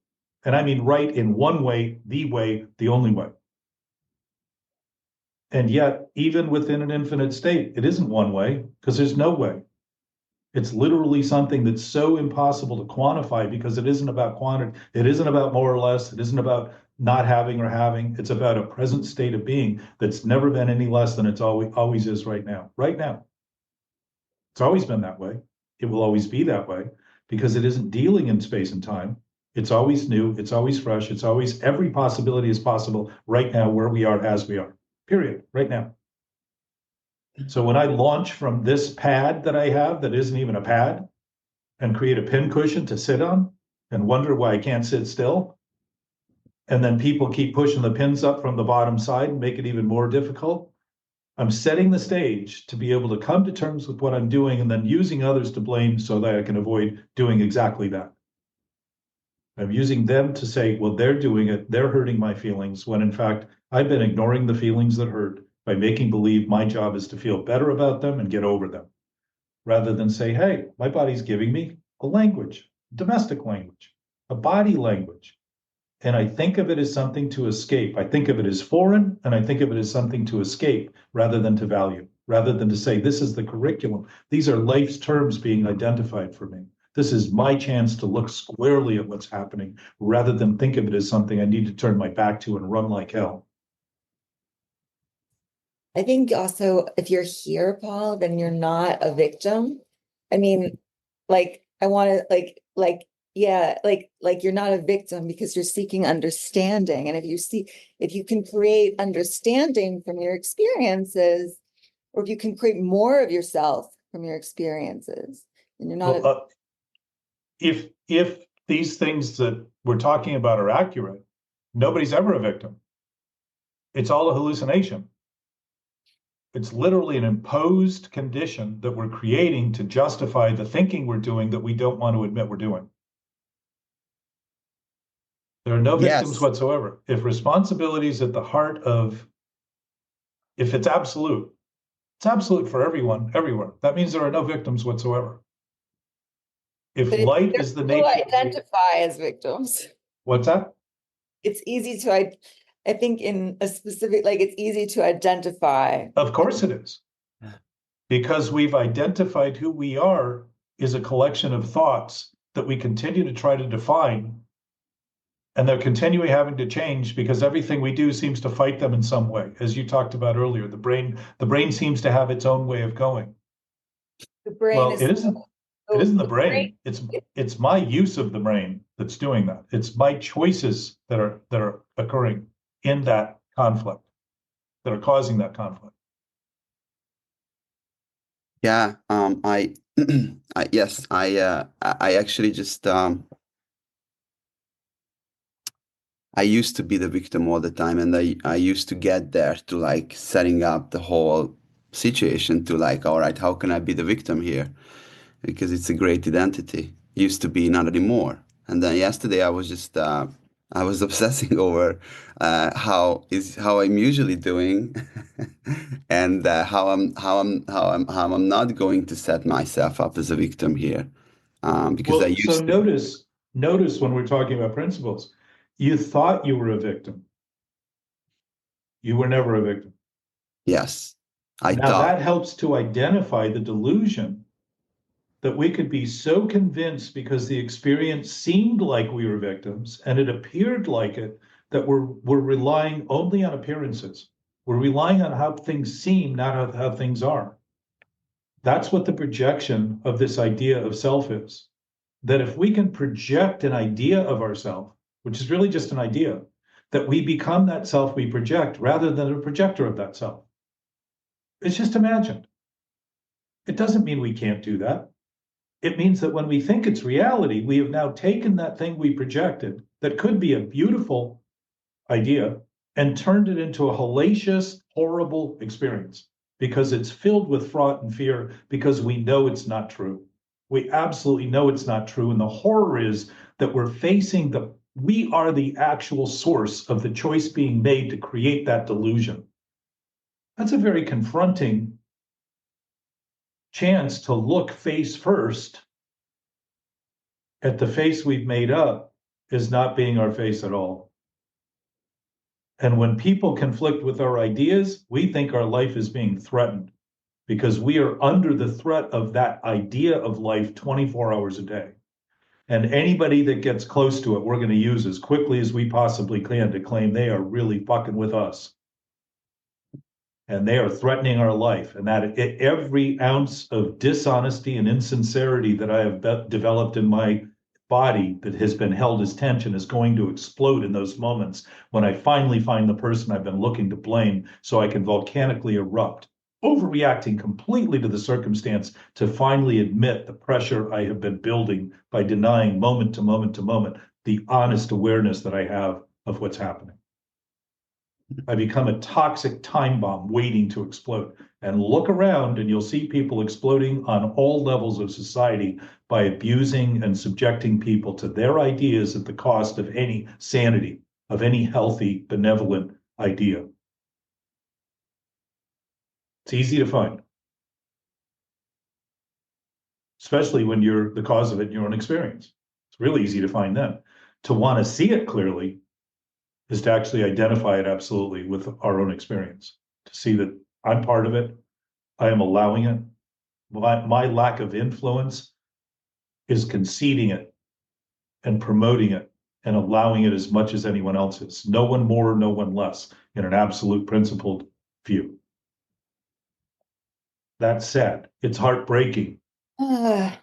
And I mean right in one way, the only way. And yet, even within an infinite state, it isn't one way because there's no way. It's literally something that's so impossible to quantify because it isn't about quantity. It isn't about more or less. It isn't about not having or having. It's about a present state of being that's never been any less than it's always is right now. Right now. It's always been that way. It will always be that way because it isn't dealing in space and time. It's always new. It's always fresh. It's always every possibility is possible right now where we are as we are. Period. Right now. So when I launch from this pad that I have that isn't even a pad and create a pin cushion to sit on and wonder why I can't sit still, and then people keep pushing the pins up from the bottom side and make it even more difficult, I'm setting the stage to be able to come to terms with what I'm doing and then using others to blame so that I can avoid doing exactly that. I'm using them to say, well, they're doing it, they're hurting my feelings, when in fact, I've been ignoring the feelings that hurt by making believe my job is to feel better about them and get over them, rather than say, hey, my body's giving me a language, domestic language, a body language. And I think of it as something to escape. I think of it as foreign, and I think of it as something to escape rather than to value, rather than to say, this is the curriculum. These are life's terms being identified for me. This is my chance to look squarely at what's happening, rather than think of it as something I need to turn my back to and run like hell. I think also if you're here, Paul, then you're not a victim. I mean, like I want to yeah, like you're not a victim because you're seeking understanding. And if you can create understanding from your experiences, or if you can create more of yourself from your experiences, then you're not if these things that we're talking about are accurate, nobody's ever a victim. It's all a hallucination. It's literally an imposed condition that we're creating to justify the thinking we're doing that we don't want to admit we're doing. There are no victims whatsoever. If responsibility is at the heart of, if it's absolute for everyone, everywhere. That means there are no victims whatsoever. If light is the nature, identify as victims. What's that? It's easy to, I think in a specific, like it's easy to identify. Of course it is. Because we've identified who we are is a collection of thoughts that we continue to try to define. And they're continually having to change because everything we do seems to fight them in some way. As you talked about earlier, the brain seems to have its own way of going. The brain well, it isn't the brain. It's my use of the brain that's doing that. It's my choices that are occurring in that conflict. that are causing that conflict? Yeah, I actually just I used to be the victim all the time, and I used to get there to like setting up the whole situation to like, all right, how can I be the victim here? Because it's a great identity. Used to be, not anymore. And then yesterday I was just I was obsessing over how I'm usually doing, and how I'm not going to set myself up as a victim here, because I Well, so used to. notice when we're talking about principles, you thought you were a victim. You were never a victim. Yes, I Now thought. that helps to identify the delusion that we could be so convinced because the experience seemed like we were victims and it appeared like it, that we're relying only on appearances. We're relying on how things seem, not how things are. That's what the projection of this idea of self is. That if we can project an idea of ourself, which is really just an idea, that we become that self we project rather than a projector of that self. It's just imagined. It doesn't mean we can't do that. It means that when we think it's reality, we have now taken that thing we projected that could be a beautiful idea and turned it into a hellacious, horrible experience because it's filled with fraught and fear because we know it's not true. We absolutely know it's not true. And the horror is that we are the actual source of the choice being made to create that delusion. That's a very confronting chance to look face first at the face we've made up as not being our face at all. And when people conflict with our ideas, we think our life is being threatened because we are under the threat of that idea of life 24 hours a day. And anybody that gets close to it, we're going to use as quickly as we possibly can to claim they are really fucking with us. And they are threatening our life. And that every ounce of dishonesty and insincerity that I have developed in my body that has been held as tension is going to explode in those moments when I finally find the person I've been looking to blame so I can volcanically erupt, overreacting completely to the circumstance to finally admit the pressure I have been building by denying moment to moment to moment the honest awareness that I have of what's happening. I become a toxic time bomb waiting to explode. And look around and you'll see people exploding on all levels of society by abusing and subjecting people to their ideas at the cost of any sanity, of any healthy, benevolent idea. It's easy to find, especially when you're the cause of it in your own experience. It's really easy to find then. To want to see it clearly is to actually identify it absolutely with our own experience, to see that I'm part of it, I am allowing it. My lack of influence is conceding it and promoting it and allowing it as much as anyone else is. No one more, no one less, in an absolute principled view. That said, it's heartbreaking to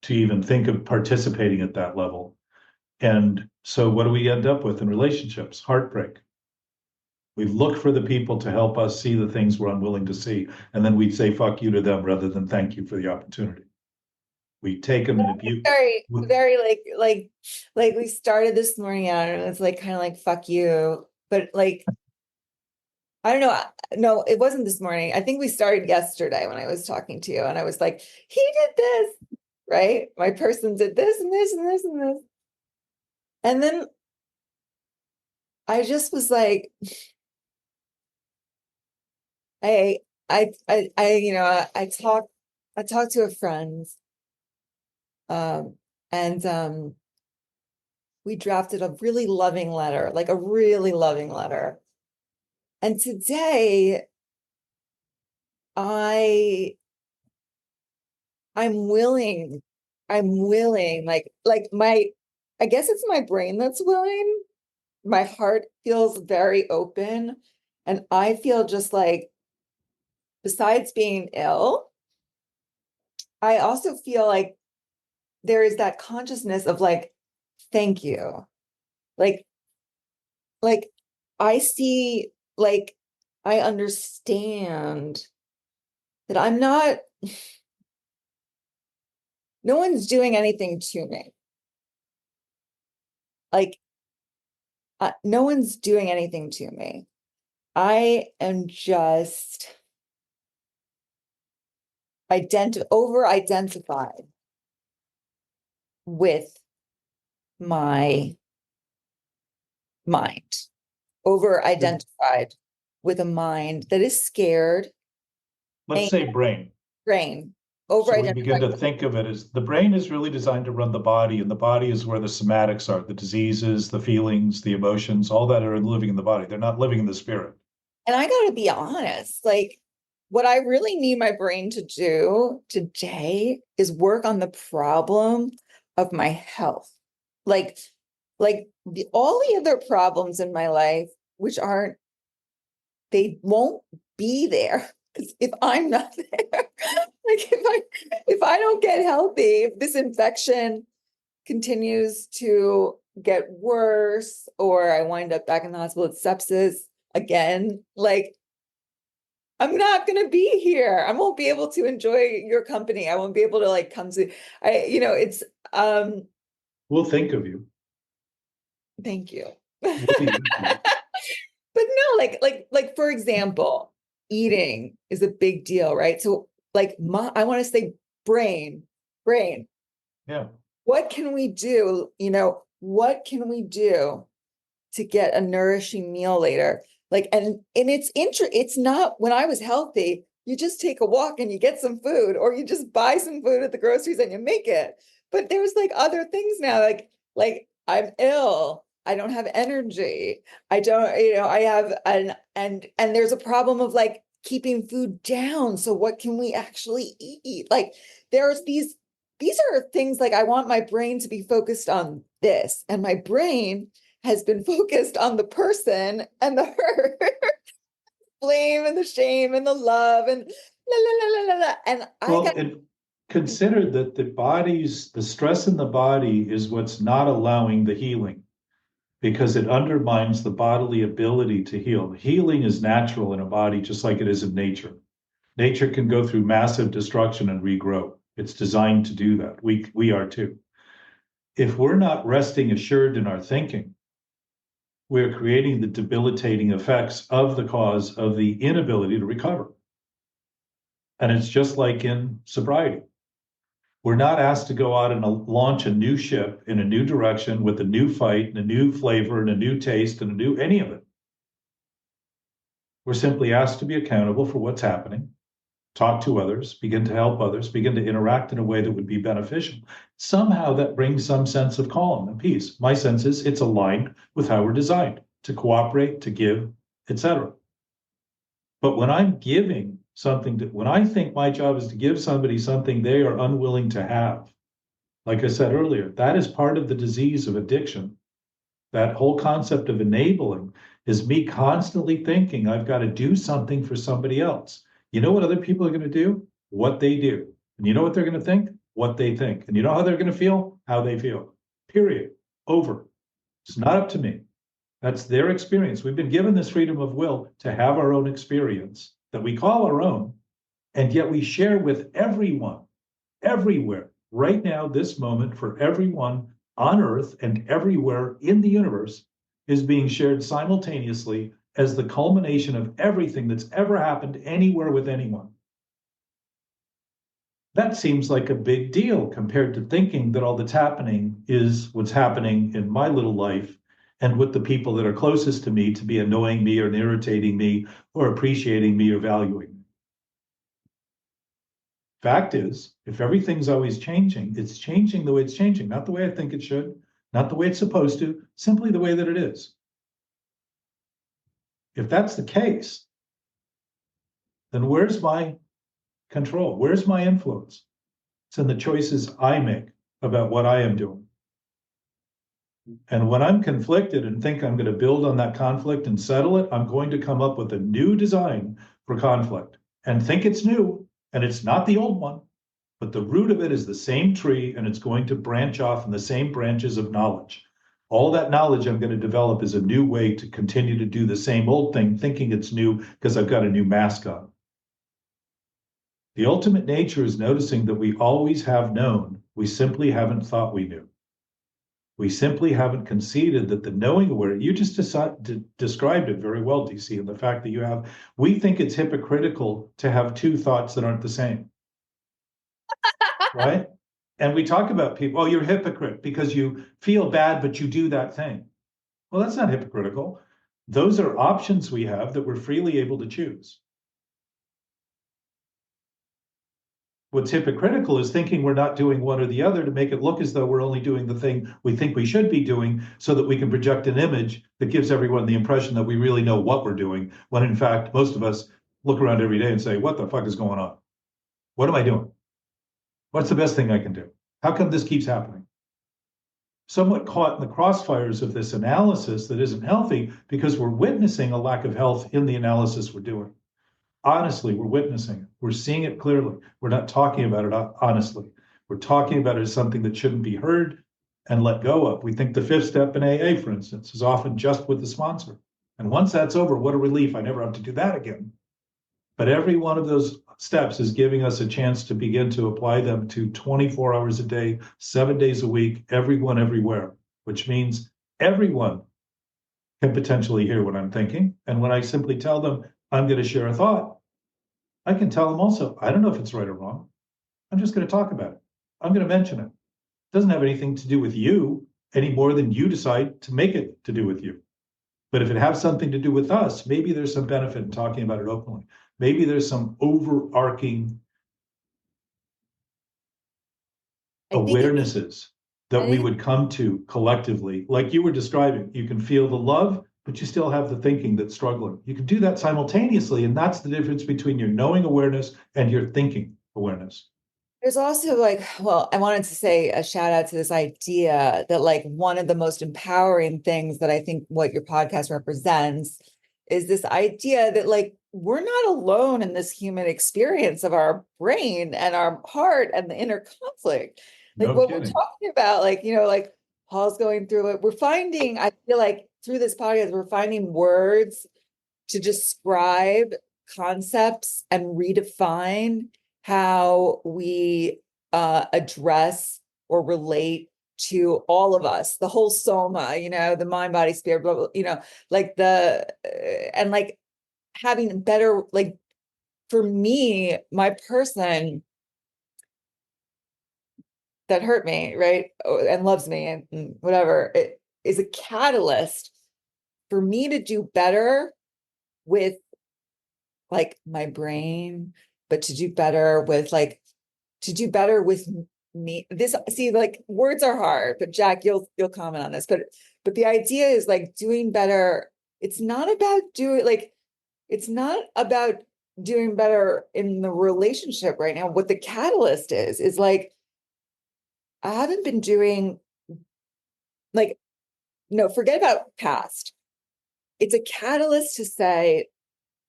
even think of participating at that level. And so what do we end up with in relationships? Heartbreak. We look for the people to help us see the things we're unwilling to see. And then we say, fuck you to them rather than thank you for the opportunity. We take them and abuse. Very like we started this morning out and it's like kind of like fuck you, but like I don't know. No, it wasn't this morning. I think we started yesterday when I was talking to you and I was like, he did this, right? My person did this and this and this and this. And then I just was like, I I talked to a friend, and we drafted a really loving letter, like a really loving letter. And today I'm willing, like I guess it's my brain that's willing. My heart feels very open. And I feel just like, besides being ill, I also feel like there is that consciousness of like, thank you. Like I see, like, I understand that I'm not, no one's doing anything to me. Like, no one's doing anything to me. I am just over-identified with my mind, over-identified with a mind that is scared, Let's say brain. brain, So we begin over-identified. to think of it as the brain is really designed to run the body, and the body is where the somatics are, the diseases, the feelings, the emotions, all that are living in the body. They're not living in the spirit. And I gotta be honest, like what I really need my brain to do today is work on the problem of my health. Like, all the other problems in my life, which aren't, they won't be there if I'm not there. Like if I don't get healthy, if this infection continues to get worse, or I wind up back in the hospital with sepsis again, like I'm not gonna be here. I won't be able to enjoy your company. I won't be able to like come to it's We'll think of you. thank you. We'll be with you. But no, like for example, eating is a big deal, right? So like I want to say brain. Yeah. What can we do? What can we do to get a nourishing meal later? Like, and it's not, when I was healthy, you just take a walk and you get some food, or you just buy some food at the groceries and you make it. But there's like other things now, like I'm ill. I don't have energy. I don't, I have and there's a problem of like keeping food down. So what can we actually eat? Like there's these are things like I want my brain to be focused on this, and my brain has been focused on the person and the hurt, blame and the shame and the love and la la la la la la. And And consider that the stress in the body is what's not allowing the healing, because it undermines the bodily ability to heal. Healing is natural in a body, just like it is in nature. Nature can go through massive destruction and regrow. It's designed to do that. We are too. If we're not resting assured in our thinking, we're creating the debilitating effects of the cause of the inability to recover. And it's just like in sobriety. We're not asked to go out and launch a new ship in a new direction with a new fight and a new flavor and a new taste and a new any of it. We're simply asked to be accountable for what's happening, talk to others, begin to help others, begin to interact in a way that would be beneficial. Somehow that brings some sense of calm and peace. My sense is it's aligned with how we're designed to cooperate, to give, etc. But when I'm giving something, when I think my job is to give somebody something they are unwilling to have, like I said earlier, that is part of the disease of addiction. That whole concept of enabling is me constantly thinking I've got to do something for somebody else. You know what other people are going to do? What they do. And you know what they're going to think? What they think. And you know how they're going to feel? How they feel. Period. Over. It's not up to me. That's their experience. We've been given this freedom of will to have our own experience that we call our own, and yet we share with everyone, everywhere, right now, this moment, for everyone on Earth and everywhere in the universe is being shared simultaneously as the culmination of everything that's ever happened anywhere with anyone. That seems like a big deal compared to thinking that all that's happening is what's happening in my little life and with the people that are closest to me to be annoying me or irritating me or appreciating me or valuing me. Fact is, if everything's always changing, it's changing the way it's changing, not the way I think it should, not the way it's supposed to, simply the way that it is. If that's the case, then where's my control? Where's my influence? It's in the choices I make about what I am doing. And when I'm conflicted and think I'm going to build on that conflict and settle it, I'm going to come up with a new design for conflict and think it's new, and it's not the old one, but the root of it is the same tree, and it's going to branch off in the same branches of knowledge. All that knowledge I'm going to develop is a new way to continue to do the same old thing, thinking it's new because I've got a new mask on. The ultimate nature is noticing that we always have known, we simply haven't thought we knew. We simply haven't conceded that the knowing aware, you just described it very well, DC, and the fact that you have, we think it's hypocritical to have two thoughts that aren't the same. Right? And we talk about people, oh, you're a hypocrite because you feel bad, but you do that thing. Well, that's not hypocritical. Those are options we have that we're freely able to choose. What's hypocritical is thinking we're not doing one or the other to make it look as though we're only doing the thing we think we should be doing so that we can project an image that gives everyone the impression that we really know what we're doing, when in fact, most of us look around every day and say, what the fuck is going on? What am I doing? What's the best thing I can do? How come this keeps happening? Somewhat caught in the crossfires of this analysis that isn't healthy because we're witnessing a lack of health in the analysis we're doing. Honestly, we're witnessing it. We're seeing it clearly. We're not talking about it honestly. We're talking about it as something that shouldn't be heard and let go of. We think the fifth step in AA, for instance, is often just with the sponsor. And once that's over, what a relief. I never have to do that again. But every one of those steps is giving us a chance to begin to apply them to 24 hours a day, 7 days a week, everyone, everywhere, which means everyone can potentially hear what I'm thinking. And when I simply tell them, I'm going to share a thought, I can tell them also, I don't know if it's right or wrong. I'm just going to talk about it. I'm going to mention it. It doesn't have anything to do with you any more than you decide to make it to do with you. But if it has something to do with us, maybe there's some benefit in talking about it openly. Maybe there's some overarching awarenesses that we would come to collectively. Like you were describing, you can feel the love, but you still have the thinking that's struggling. You can do that simultaneously, and that's the difference between your knowing awareness and your thinking awareness. There's also well, I wanted to say a shout out to this idea that one of the most empowering things that I think what your podcast represents is this idea that we're not alone in this human experience of our brain and our heart and the inner conflict. No What kidding. we're talking about, Paul's going through it. We're finding, I feel like through this podcast, we're finding words to describe concepts and redefine how we address or relate to all of us, the whole soma, the mind, body, spirit, blah, blah, and having better, for me, my person that hurt me, right, and loves me and whatever, it is a catalyst for me to do better with my brain, but to do better with me. Words are hard, but Jack, you'll comment on this, but the idea is doing better. It's not about doing better in the relationship right now. What the catalyst is I haven't been doing no, forget about past. It's a catalyst to say,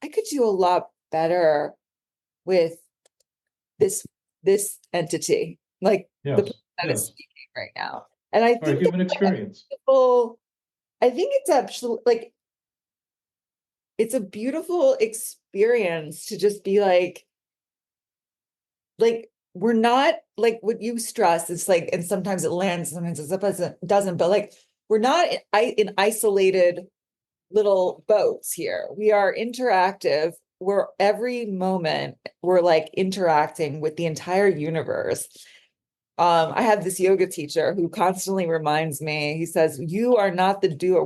I could do a lot better with this entity, the person that is speaking right now. And I think human experience. I think it's actually it's a beautiful experience to just be we're not what you stress. It's and sometimes it lands, sometimes it doesn't, but we're not in isolated little boats here. We are interactive. We're every moment we're interacting with the entire universe. I have this yoga teacher who constantly reminds me, he says, you are not the doer.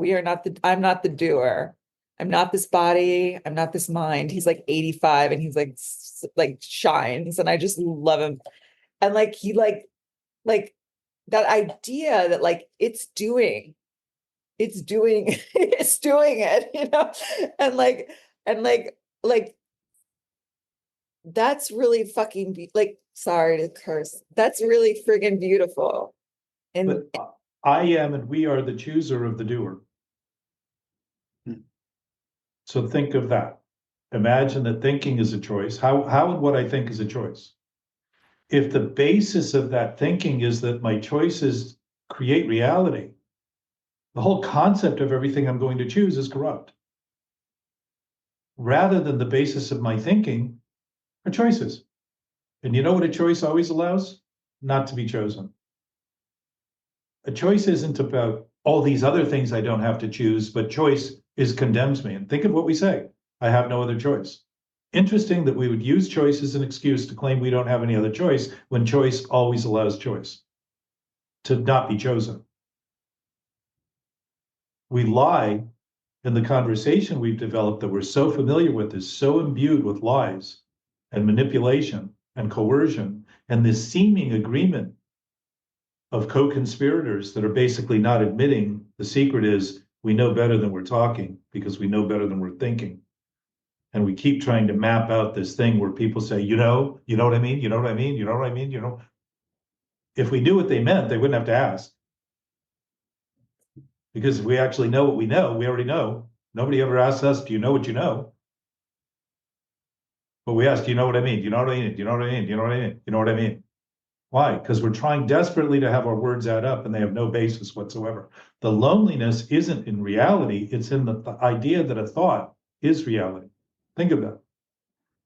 I'm not the doer. I'm not this body. I'm not this mind. He's 85 and he's shines. And I just love him. And he that idea that it's doing it, and that's really fucking sorry to curse. That's really friggin' beautiful. And but I am, and we are the chooser of the doer. So think of that. Imagine that thinking is a choice. How and what I think is a choice. If the basis of that thinking is that my choices create reality, The whole concept of everything I'm going to choose is corrupt. Rather than the basis of my thinking are choices. And you know what a choice always allows? Not to be chosen. A choice isn't about all these other things I don't have to choose, but choice is condemns me. And think of what we say. I have no other choice. Interesting that we would use choice as an excuse to claim we don't have any other choice when choice always allows choice to not be chosen. We lie in the conversation we've developed that we're so familiar with is so imbued with lies and manipulation and coercion and this seeming agreement of co-conspirators that are basically not admitting the secret is we know better than we're talking because we know better than we're thinking. And we keep trying to map out this thing where people say, you know what I mean? You know what I mean? You know what I mean? You know, if we knew what they meant, they wouldn't have to ask. Because if we actually know what we know, we already know. Nobody ever asks us, do you know what you know? But we ask, do you know what I mean? Do you know what I mean? Do you know what I mean? Do you know what I mean? You know what I mean? Why? Because we're trying desperately to have our words add up and they have no basis whatsoever. The loneliness isn't in reality, it's in the idea that a thought is reality. Think of that.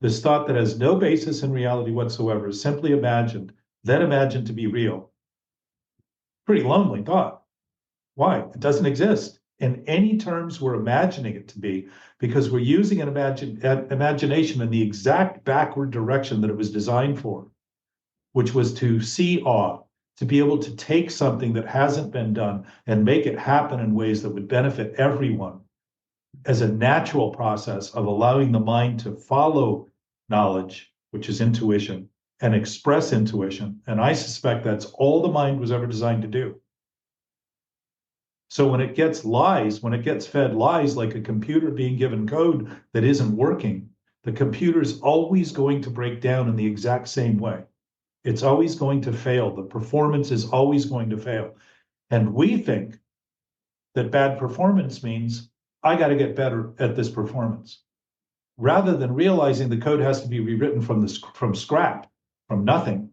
This thought that has no basis in reality whatsoever is simply imagined, then imagined to be real. Pretty lonely thought. Why? It doesn't exist in any terms we're imagining it to be, because we're using an imagination in the exact backward direction that it was designed for, which was to see awe, to be able to take something that hasn't been done and make it happen in ways that would benefit everyone as a natural process of allowing the mind to follow knowledge, which is intuition, and express intuition. And I suspect that's all the mind was ever designed to do. So when it gets lies, when it gets fed lies like a computer being given code that isn't working, the computer's always going to break down in the exact same way. It's always going to fail. The performance is always going to fail. And we think that bad performance means I got to get better at this performance, rather than realizing the code has to be rewritten from scrap, from nothing.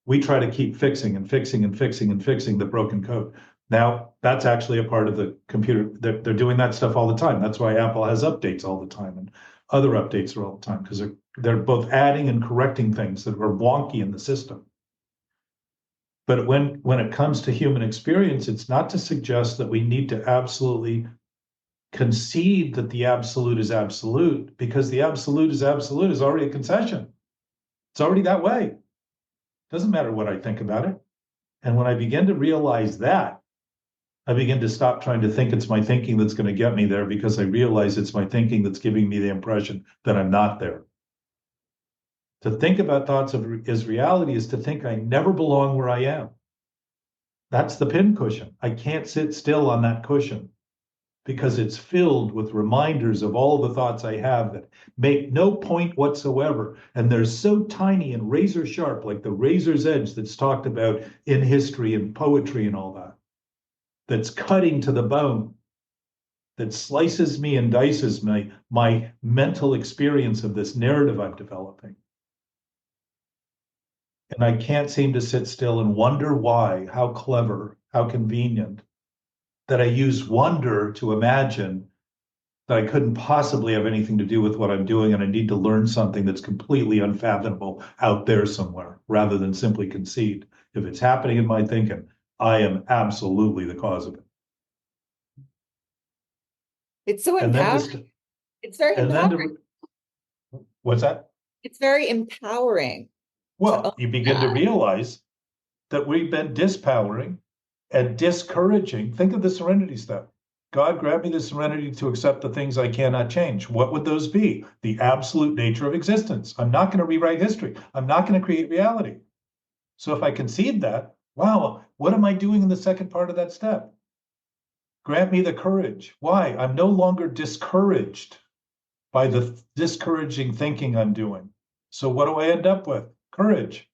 We try to keep fixing and fixing and fixing and fixing the broken code. Now, that's actually a part of the computer. They're doing that stuff all the time. That's why Apple has updates all the time and other updates are all the time, because they're both adding and correcting things that are wonky in the system. But when it comes to human experience, it's not to suggest that we need to absolutely concede that the absolute is absolute, because the absolute is already a concession. It's already that way. Doesn't matter what I think about it. And when I begin to realize that, I begin to stop trying to think it's my thinking that's going to get me there, because I realize it's my thinking that's giving me the impression that I'm not there. To think about thoughts as reality is to think I never belong where I am. That's the pincushion. I can't sit still on that cushion because it's filled with reminders of all the thoughts I have that make no point whatsoever. And they're so tiny and razor sharp, like the razor's edge that's talked about in history and poetry and all that. That's cutting to the bone, that slices me and dices my mental experience of this narrative I'm developing. And I can't seem to sit still and wonder why, how clever, how convenient, that I use wonder to imagine that I couldn't possibly have anything to do with what I'm doing, and I need to learn something that's completely unfathomable out there somewhere, rather than simply concede. If it's happening in my thinking, I am absolutely the cause of it. It's so And then empowering. It's very and then empowering. what's that? It's very empowering. Well, you begin to realize that we've been dispowering and discouraging. Think of the serenity step. God, grant me the serenity to accept the things I cannot change. What would those be? The absolute nature of existence. I'm not going to rewrite history. I'm not going to create reality. So if I concede that, wow, what am I doing in the second part of that step? Grant me the courage. Why? I'm no longer discouraged by the discouraging thinking I'm doing. So what do I end up with? Courage.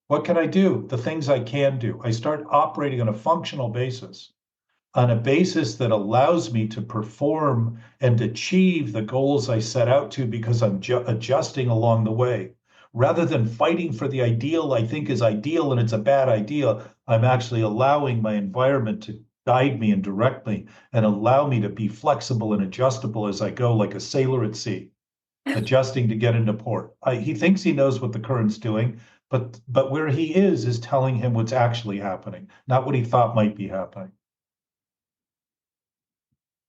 What can I do? The things I can do. I start operating on a functional basis, on a basis that allows me to perform and achieve the goals I set out to, because I'm adjusting along the way. Rather than fighting for the ideal I think is ideal and it's a bad idea, I'm actually allowing my environment to guide me and direct me and allow me to be flexible and adjustable as I go, like a sailor at sea, adjusting to get into port. He thinks he knows what the current's doing, but where he is telling him what's actually happening, not what he thought might be happening.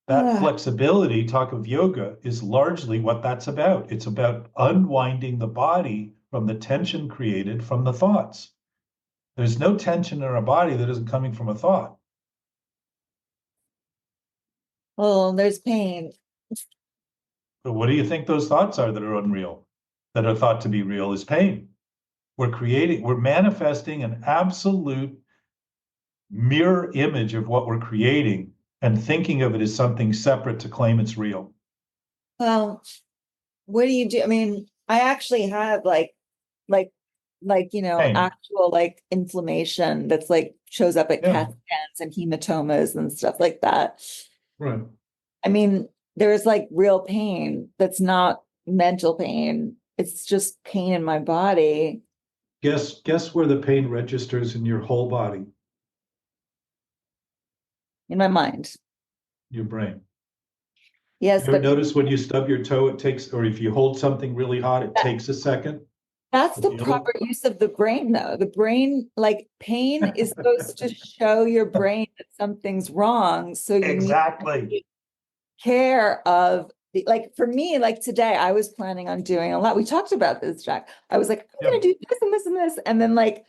That flexibility, talk of yoga, is largely what that's about. It's about unwinding the body from the tension created from the thoughts. There's no tension in our body that isn't coming from a thought. Well, there's pain. But what do you think those thoughts are that are unreal, that are thought to be real is pain? We're manifesting an absolute mirror image of what we're creating and thinking of it as something separate to claim it's real. Well, what do you do? I mean, I actually have like, Pain. actual like inflammation that's like shows up at Yeah. CAT scans and hematomas and stuff like that. Right. I mean, there's like real pain that's not mental pain. It's just pain in my body. Guess where the pain registers in your whole body? In my mind. Your brain. Yes, You ever but notice when you stub your toe, it takes, or if you hold something really hot, it takes a second? that's to the feel it? proper use of the brain, though. The brain, like pain is supposed to show your brain that something's wrong. So you need Exactly. to care of the, like for me, like today, I was planning on doing a lot. We talked about this, Jack. I was like, I'm gonna do this and this and this. And then like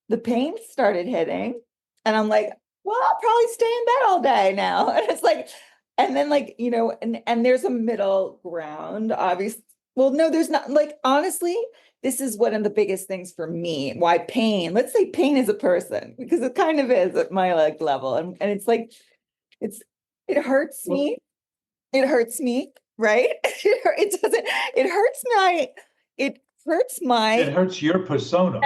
the pain started hitting. And I'm like, well, I'll probably stay in bed all day now. And it's like, and then like, and there's a middle ground, obviously. Well, no, there's not, like, honestly, this is one of the biggest things for me. Why pain? Let's say pain is a person, because it kind of is at my like level. And it's like, it hurts me. It hurts me, right? It doesn't, it hurts my, It hurts your persona.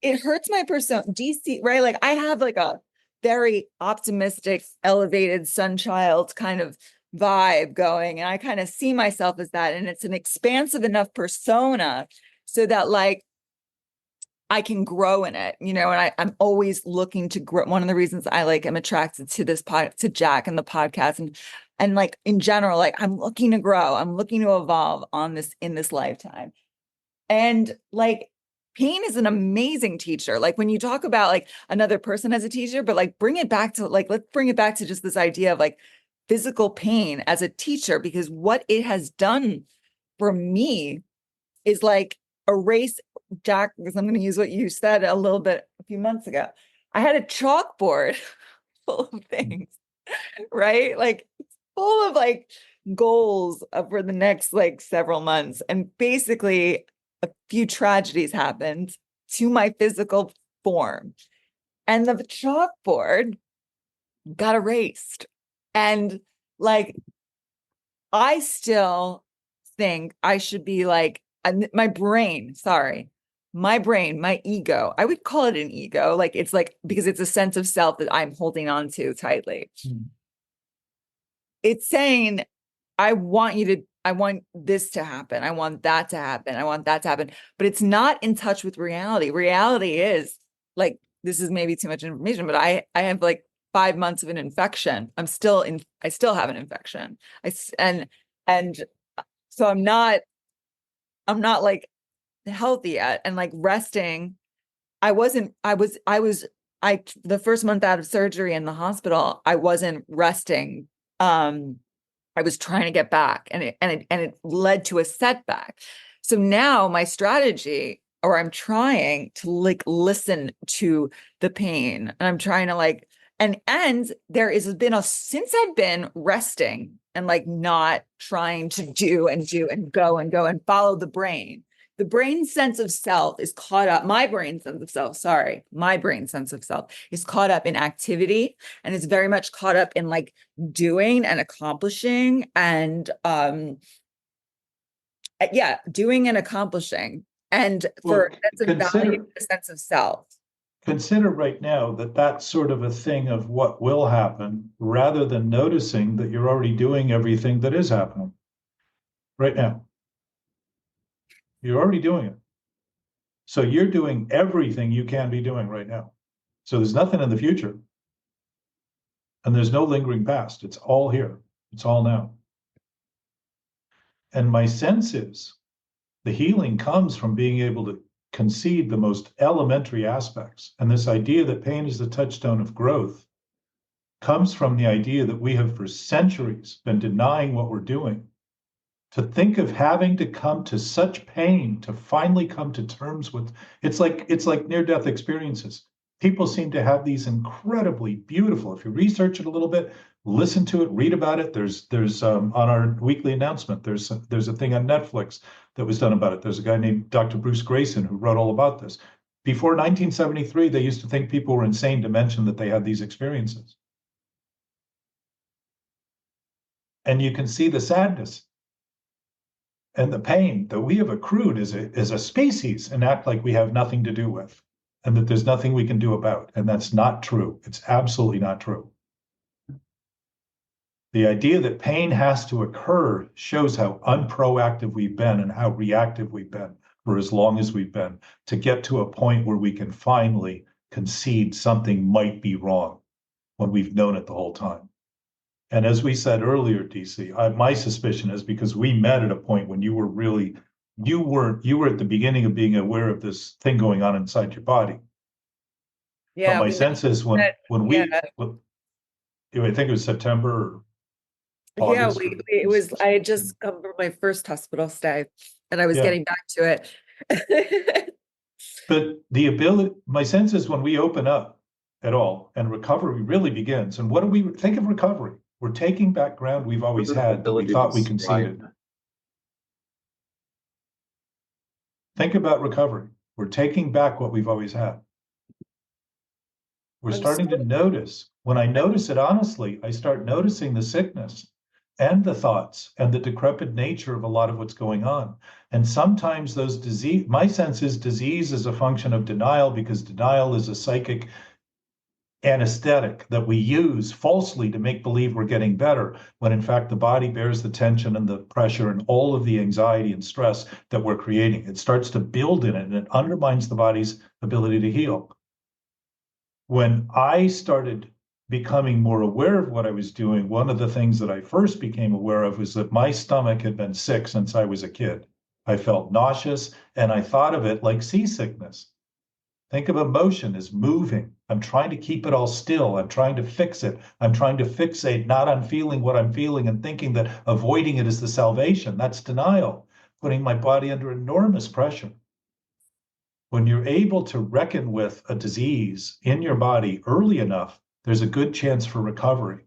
it hurts my persona. DC, right? Like I have like a very optimistic, elevated sun child kind of vibe going. And I kind of see myself as that. And it's an expansive enough persona so that like I can grow in it, and I'm always looking to grow. One of the reasons I like am attracted to this to Jack and the podcast and like in general, like I'm looking to grow, I'm looking to evolve in this lifetime. And like pain is an amazing teacher. Like when you talk about like another person as a teacher, but like bring it back to like, let's bring it back to just this idea of like physical pain as a teacher, because what it has done for me is like erase, Jack, because I'm going to use what you said a little bit a few months ago. I had a chalkboard full of things, right? Like full of like goals for the next like several months. And basically a few tragedies happened to my physical form. And the chalkboard got erased. And like, I still think I should be like, my brain, my ego, I would call it an ego. Like, it's like, because it's a sense of self that I'm holding on to tightly. It's saying, I want this to happen. I want that to happen. I want that to happen. But it's not in touch with reality. Reality is like, this is maybe too much information, but I have like 5 months of an infection. I still have an infection. And so I'm not like healthy yet. And like resting, the first month out of surgery in the hospital, I wasn't resting. I was trying to get back and it led to a setback. So now my strategy, or I'm trying to like listen to the pain, and I'm trying to like, and there has been since I've been resting and like not trying to do and go and follow the brain. The brain sense of self is caught up. My brain sense of self is caught up in activity, and it's very much caught up in like doing and accomplishing and doing and accomplishing. And for sense of value, a sense of self. Consider right now that that's sort of a thing of what will happen, rather than noticing that you're already doing everything that is happening right now. You're already doing it. So you're doing everything you can be doing right now. So there's nothing in the future. And there's no lingering past. It's all here. It's all now. And my sense is the healing comes from being able to concede the most elementary aspects. And this idea that pain is the touchstone of growth comes from the idea that we have for centuries been denying what we're doing. To think of having to come to such pain to finally come to terms with, it's like near-death experiences. People seem to have these incredibly beautiful, if you research it a little bit, listen to it, read about it. There's on our weekly announcement, there's a thing on Netflix that was done about it. There's a guy named Dr. Bruce Grayson who wrote all about this. Before 1973, they used to think people were insane to mention that they had these experiences. And you can see the sadness and the pain that we have accrued as a species and act like we have nothing to do with, and that there's nothing we can do about. And that's not true. It's absolutely not true. The idea that pain has to occur shows how unproactive we've been and how reactive we've been for as long as we've been, to get to a point where we can finally concede something might be wrong when we've known it the whole time. And as we said earlier, DC, my suspicion is because we met at a point when you were at the beginning of being aware of this thing going on inside your body. Yeah. But my sense is I think it was September or August. I had just come from my first hospital stay and I was getting back to it. But my sense is when we open up at all and recovery really begins. And what do we think of recovery? We're taking back ground we've always had that we thought we conceded. Think about recovery. We're taking back what we've always had. We're starting to notice. When I notice it honestly, I start noticing the sickness and the thoughts and the decrepit nature of a lot of what's going on. And sometimes my sense is disease is a function of denial, because denial is a psychic anesthetic that we use falsely to make believe we're getting better, when in fact the body bears the tension and the pressure and all of the anxiety and stress that we're creating. It starts to build in it and it undermines the body's ability to heal. When I started becoming more aware of what I was doing, one of the things that I first became aware of was that my stomach had been sick since I was a kid. I felt nauseous, and I thought of it like seasickness. Think of emotion as moving. I'm trying to keep it all still. I'm trying to fix it. I'm trying to fixate not on feeling what I'm feeling and thinking that avoiding it is the salvation. That's denial, putting my body under enormous pressure. When you're able to reckon with a disease in your body early enough, there's a good chance for recovery.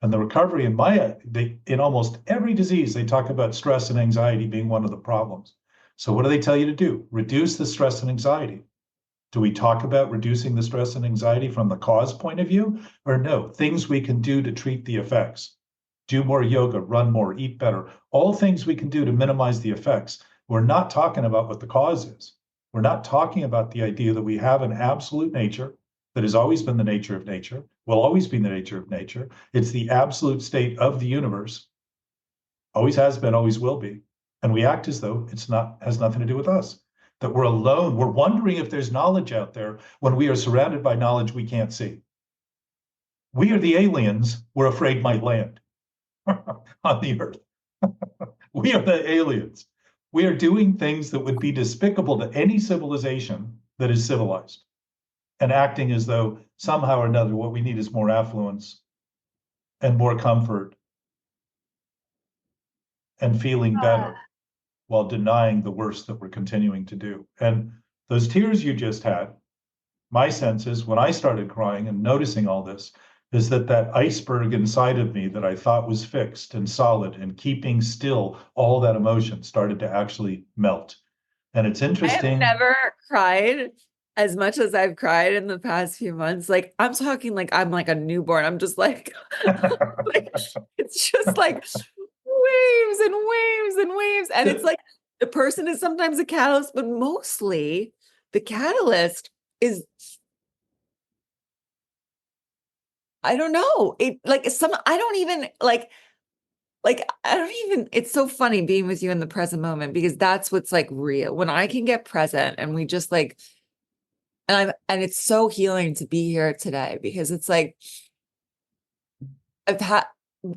And the recovery in almost every disease, they talk about stress and anxiety being one of the problems. So what do they tell you to do? Reduce the stress and anxiety. Do we talk about reducing the stress and anxiety from the cause point of view? Or no, things we can do to treat the effects. Do more yoga, run more, eat better. All things we can do to minimize the effects. We're not talking about what the cause is. We're not talking about the idea that we have an absolute nature that has always been the nature of nature, will always be the nature of nature. It's the absolute state of the universe. Always has been, always will be. And we act as though has nothing to do with us. That we're alone. We're wondering if there's knowledge out there when we are surrounded by knowledge we can't see. We are the aliens we're afraid might land on the earth. We are the aliens. We are doing things that would be despicable to any civilization that is civilized, and acting as though somehow or another what we need is more affluence and more comfort and feeling better, while denying the worst that we're continuing to do. And those tears you just had, my sense is when I started crying and noticing all this, is that iceberg inside of me that I thought was fixed and solid and keeping still all that emotion started to actually melt. And it's interesting. I have never cried as much as I've cried in the past few months. Like, I'm talking like I'm like a newborn. I'm just like, it's just like waves and waves and waves. And it's like the person is sometimes a catalyst, but mostly the catalyst is, I don't know. It's so funny being with you in the present moment, because that's what's like real. When I can get present and we just like, and it's so healing to be here today, because it's like, I've had,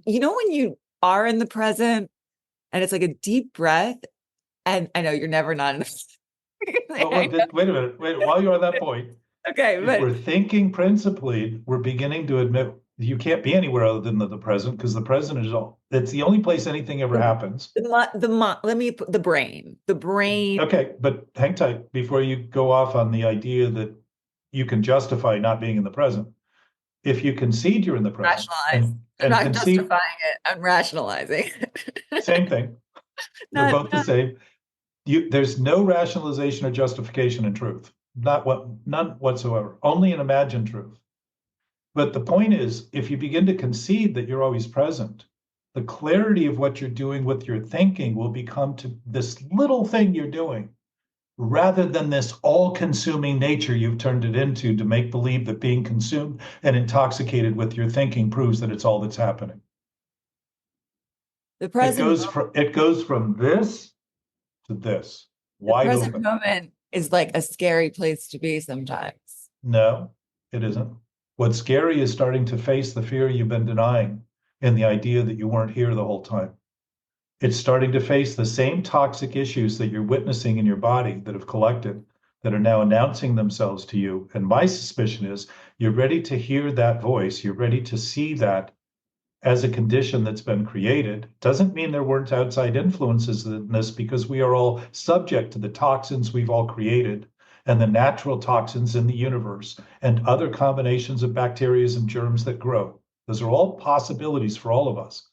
you know, when you are in the present and it's like a deep breath, and I know you're never not in Oh, wait a minute. Wait, while you're on that point, okay, if but we're thinking principally, we're beginning to admit you can't be anywhere other than the present, because the present is all, it's the only place anything ever happens. let me put the brain. Okay, but hang tight before you go off on the idea that you can justify not being in the present. If you concede you're in the present Rationalize. I'm and not concede, justifying it. I'm rationalizing. same thing. They're both the same. There's no rationalization or justification in truth. None whatsoever. Only an imagined truth. But the point is, if you begin to concede that you're always present, the clarity of what you're doing with your thinking will become to this little thing you're doing, rather than this all-consuming nature you've turned it into to make believe that being consumed and intoxicated with your thinking proves that it's all that's happening. The It present goes from this to this, the wide present open. moment is like a scary place to be sometimes. No, it isn't. What's scary is starting to face the fear you've been denying and the idea that you weren't here the whole time. It's starting to face the same toxic issues that you're witnessing in your body that have collected, that are now announcing themselves to you. And my suspicion is you're ready to hear that voice. You're ready to see that as a condition that's been created. Doesn't mean there weren't outside influences in this, because we are all subject to the toxins we've all created and the natural toxins in the universe and other combinations of bacteria and germs that grow. Those are all possibilities for all of us.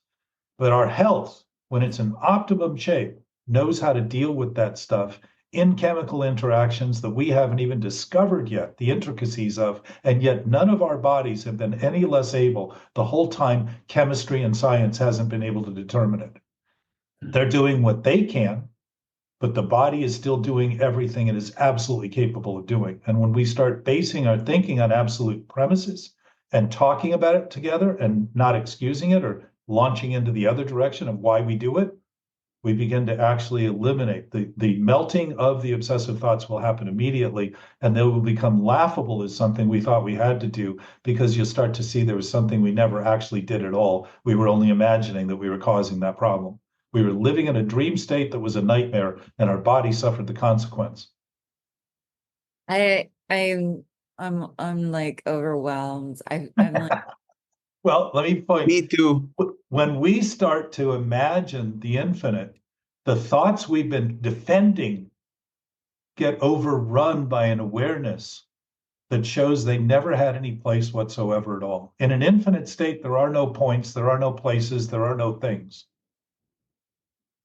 But our health, when it's in optimum shape, knows how to deal with that stuff in chemical interactions that we haven't even discovered yet, the intricacies of, and yet none of our bodies have been any less able the whole time chemistry and science hasn't been able to determine it. They're doing what they can, but the body is still doing everything it is absolutely capable of doing. And when we start basing our thinking on absolute premises and talking about it together and not excusing it or launching into the other direction of why we do it, we begin to actually eliminate the melting of the obsessive thoughts will happen immediately, and they will become laughable as something we thought we had to do, because you'll start to see there was something we never actually did at all. We were only imagining that we were causing that problem. We were living in a dream state that was a nightmare, and our body suffered the consequence. I'm like overwhelmed. I'm like, Well, let me point. Me too. When we start to imagine the infinite, the thoughts we've been defending get overrun by an awareness that shows they never had any place whatsoever at all. In an infinite state, there are no points, there are no places, there are no things.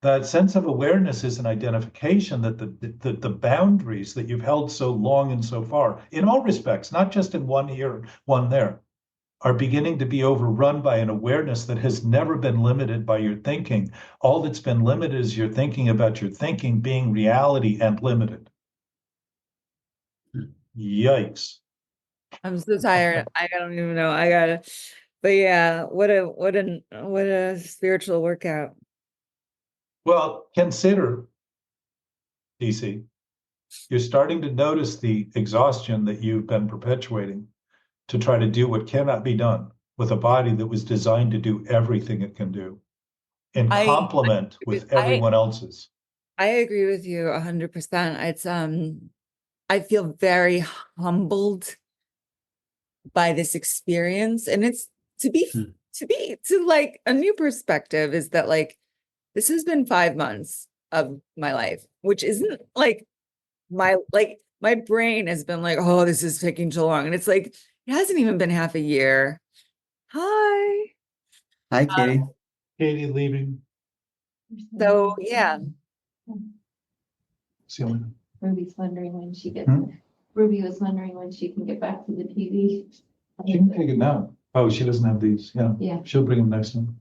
That sense of awareness is an identification that the boundaries that you've held so long and so far, in all respects, not just in one here, one there, are beginning to be overrun by an awareness that has never been limited by your thinking. All that's been limited is your thinking about your thinking being reality and limited. Yikes. I'm so tired. I don't even know. But yeah, what a spiritual workout. Well, consider, DC, you're starting to notice the exhaustion that you've been perpetuating to try to do what cannot be done with a body that was designed to do everything it can do in complement with everyone else's. I agree with you 100%. It's I feel very humbled by this experience, and it's to like a new perspective is that like this has been 5 months of my life, which isn't like my brain has been like, oh, this is taking too long, and it's like it hasn't even been half a year. Hi. Hi, Katie. Katie leaving. So yeah. Ruby's wondering when she gets. Hmm? Ruby was wondering when she can get back to the TV. She can take it now. Oh, she doesn't have these. Yeah. Yeah. She'll bring them next time.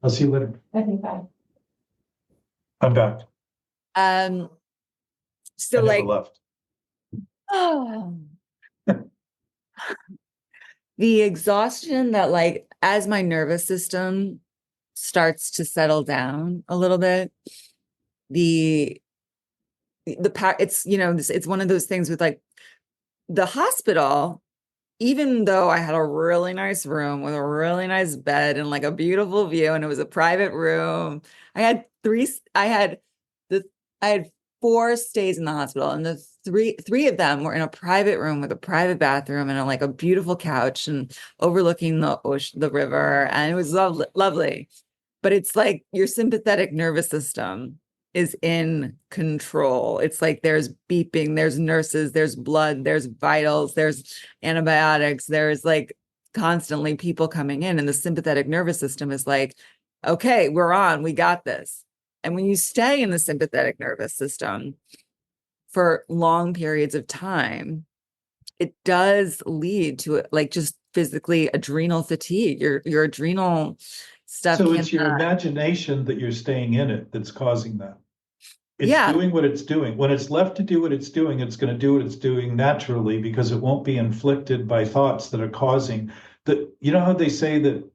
I'll see you later. Okay, bye. I'm back. So I never like left. oh. The exhaustion that like as my nervous system starts to settle down a little bit, it's it's one of those things with like the hospital even though I had a really nice room with a really nice bed and like a beautiful view, and it was a private room, I had I had 4 stays in the hospital, and the three of them were in a private room with a private bathroom and like a beautiful couch and overlooking the ocean, the river, and it was lovely, lovely. But it's like your sympathetic nervous system is in control. It's like there's beeping, there's nurses, there's blood, there's vitals, there's antibiotics, there's like constantly people coming in, and the sympathetic nervous system is like, okay, we're on, we got this. And when you stay in the sympathetic nervous system for long periods of time, it does lead to like just physically adrenal fatigue. Your adrenal stuff. So it's your imagination that you're staying in it that's causing that. It's Yeah. doing what it's doing. When it's left to do what it's doing, it's going to do what it's doing naturally, because it won't be inflicted by thoughts that are causing that. You know how they say that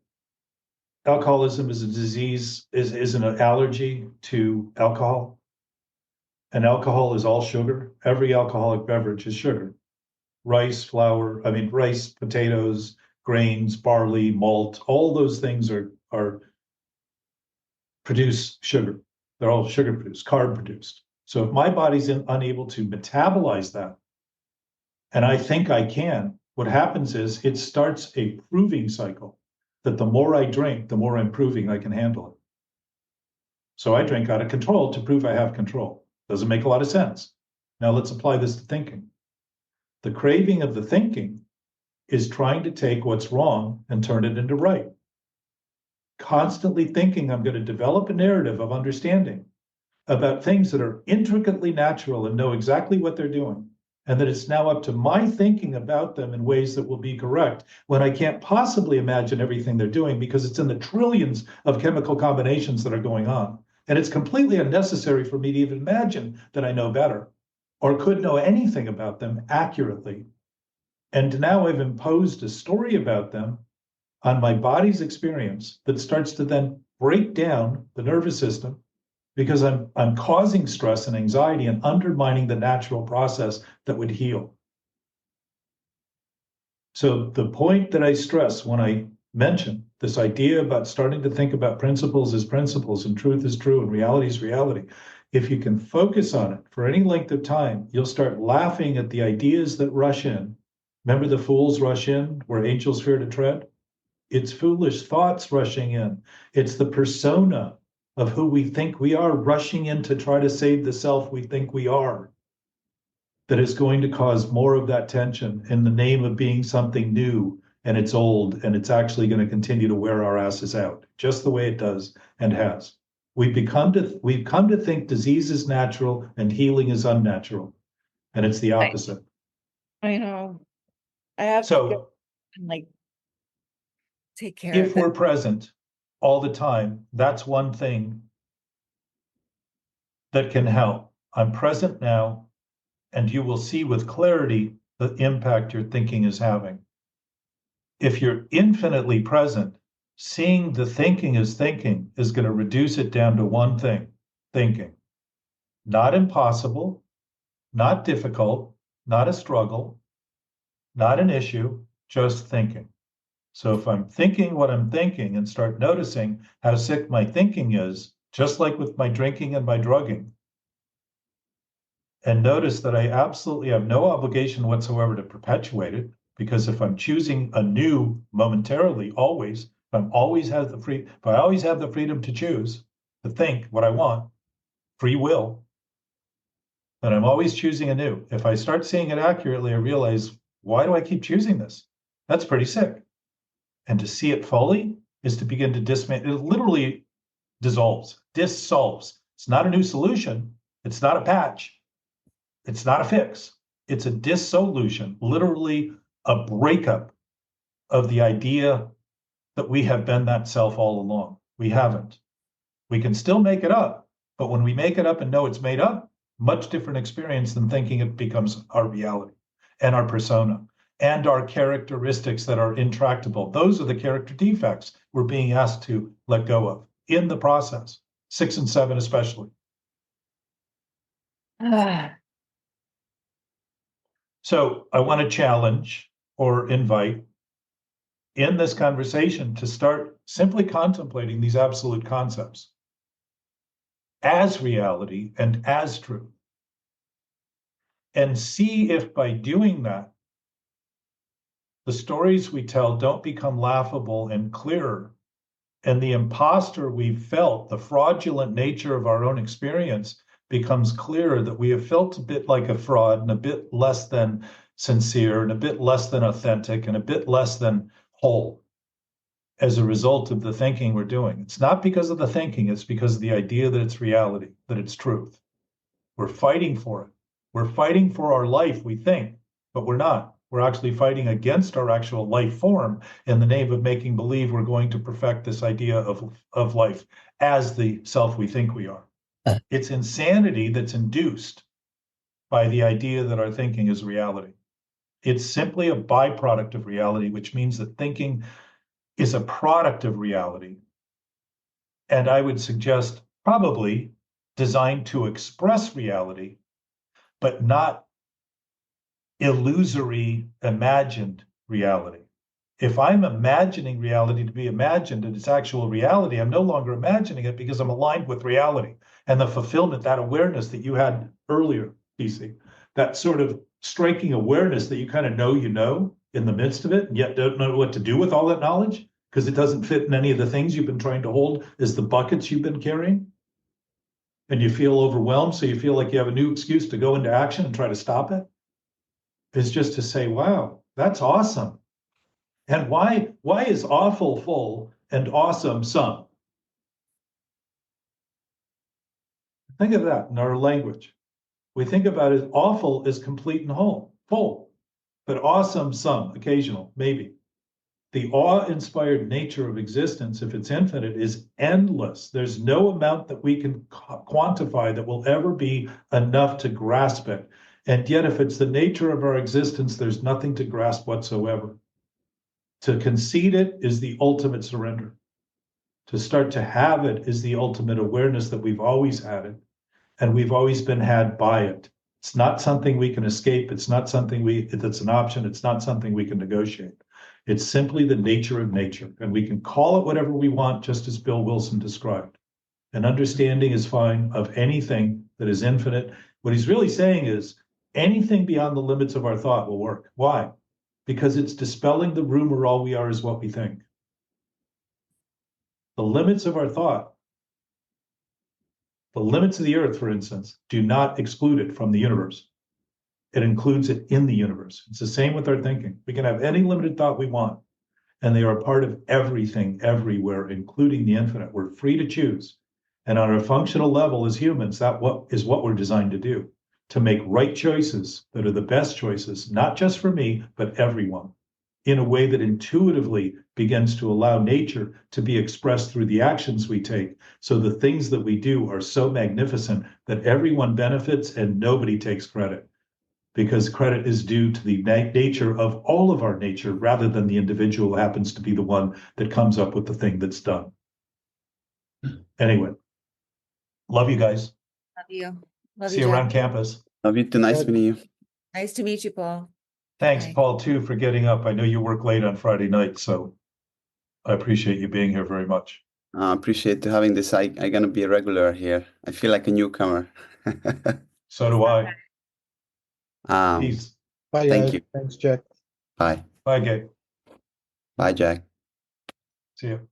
alcoholism is a disease, is an allergy to alcohol? And alcohol is all sugar. Every alcoholic beverage is sugar. Rice, potatoes, grains, barley, malt, all those things are produce sugar. They're all sugar produced, carb produced. So if my body's unable to metabolize that, and I think I can, what happens is it starts a proving cycle that the more I drink, the more I'm proving I can handle it. So I drink out of control to prove I have control. Doesn't make a lot of sense. Now let's apply this to thinking. The craving of the thinking is trying to take what's wrong and turn it into right. Constantly thinking I'm going to develop a narrative of understanding about things that are intricately natural and know exactly what they're doing, and that it's now up to my thinking about them in ways that will be correct, when I can't possibly imagine everything they're doing because it's in the trillions of chemical combinations that are going on. And it's completely unnecessary for me to even imagine that I know better or could know anything about them accurately. And now I've imposed a story about them on my body's experience that starts to then break down the nervous system, because I'm causing stress and anxiety and undermining the natural process that would heal. So the point that I stress when I mention this idea about starting to think about principles as principles and truth is true and reality is reality, if you can focus on it for any length of time, you'll start laughing at the ideas that rush in. Remember the fools rush in where angels fear to tread? It's foolish thoughts rushing in. It's the persona of who we think we are rushing in to try to save the self we think we are that is going to cause more of that tension in the name of being something new, and it's old, and it's actually going to continue to wear our asses out, just the way it does and has. We've come to think disease is natural and healing is unnatural, and it's the opposite. I know. I have to go and like take care of If we're present all the time, that's one thing that can help. I'm present now, and you will see with clarity the impact your thinking is having. If you're infinitely present, seeing the thinking as thinking is going to reduce it down to one thing: thinking. Not impossible, not difficult, not a struggle, not an issue, just thinking. So if I'm thinking what I'm thinking and start noticing how sick my thinking is, just like with my drinking and my drugging, and notice that I absolutely have no obligation whatsoever to perpetuate it, because if I'm choosing anew momentarily, always, if I always have the freedom to choose, to think what I want, free will, then I'm always choosing anew. If I start seeing it accurately, I realize, why do I keep choosing this? That's pretty sick. And to see it fully is to begin to dismantle. It literally dissolves. It's not a new solution. It's not a patch. It's not a fix. It's a dissolution, literally a breakup of the idea that we have been that self all along. We haven't. We can still make it up, but when we make it up and know it's made up, much different experience than thinking it becomes our reality and our persona and our characteristics that are intractable. Those are the character defects we're being asked to let go of in the process, 6 and 7 especially. So I want to challenge or invite in this conversation to start simply contemplating these absolute concepts as reality and as truth. And see if by doing that, the stories we tell don't become laughable and clearer, and the imposter we've felt, the fraudulent nature of our own experience, becomes clearer, that we have felt a bit like a fraud and a bit less than sincere and a bit less than authentic and a bit less than whole as a result of the thinking we're doing. It's not because of the thinking, it's because of the idea that it's reality, that it's truth. We're fighting for it. We're fighting for our life, we think, but we're not. We're actually fighting against our actual life form in the name of making believe we're going to perfect this idea of life as the self we think we are. It's insanity that's induced by the idea that our thinking is reality. It's simply a byproduct of reality, which means that thinking is a product of reality. And I would suggest probably designed to express reality, but not illusory, imagined reality. If I'm imagining reality to be imagined and it's actual reality, I'm no longer imagining it because I'm aligned with reality and the fulfillment, that awareness that you had earlier, PC, that sort of striking awareness that you kind of know in the midst of it, and yet don't know what to do with all that knowledge because it doesn't fit in any of the things you've been trying to hold as the buckets you've been carrying. And you feel overwhelmed, so you feel like you have a new excuse to go into action and try to stop it. Is just to say, wow, that's awesome. And why is awful full and awesome some? Think of that in our language. We think about it, awful is complete and whole, full, but awesome some, occasional, maybe. The awe-inspired nature of existence, if it's infinite, is endless. There's no amount that we can quantify that will ever be enough to grasp it. And yet, if it's the nature of our existence, there's nothing to grasp whatsoever. To concede it is the ultimate surrender. To start to have it is the ultimate awareness that we've always had it, and we've always been had by it. It's not something we can escape. It's not something that's an option. It's not something we can negotiate. It's simply the nature of nature, and we can call it whatever we want, just as Bill Wilson described. An understanding is fine of anything that is infinite. What he's really saying is anything beyond the limits of our thought will work. Why? Because it's dispelling the rumor all we are is what we think. The limits of our thought, the limits of the earth, for instance, do not exclude it from the universe. It includes it in the universe. It's the same with our thinking. We can have any limited thought we want, and they are a part of everything, everywhere, including the infinite. We're free to choose. And on a functional level as humans, that is what we're designed to do, to make right choices that are the best choices, not just for me, but everyone, in a way that intuitively begins to allow nature to be expressed through the actions we take. So the things that we do are so magnificent that everyone benefits and nobody takes credit, because credit is due to the nature of all of our nature rather than the individual who happens to be the one that comes up with the thing that's done. Anyway, love you guys. Love you. Love See you, you Jack. around campus. Love you too. Nice Good. meeting you. Nice to meet you, Paul. Thanks, Bye. Paul, too, for getting up. I know you work late on Friday night, so I appreciate you being here very much. Appreciate to having this. I'm gonna be a regular here. I feel like a newcomer. So do I. um, Peace. Bye, Thank guys. you. Thanks, Jack. bye. Bye, Gabe. Bye, Jack. See you.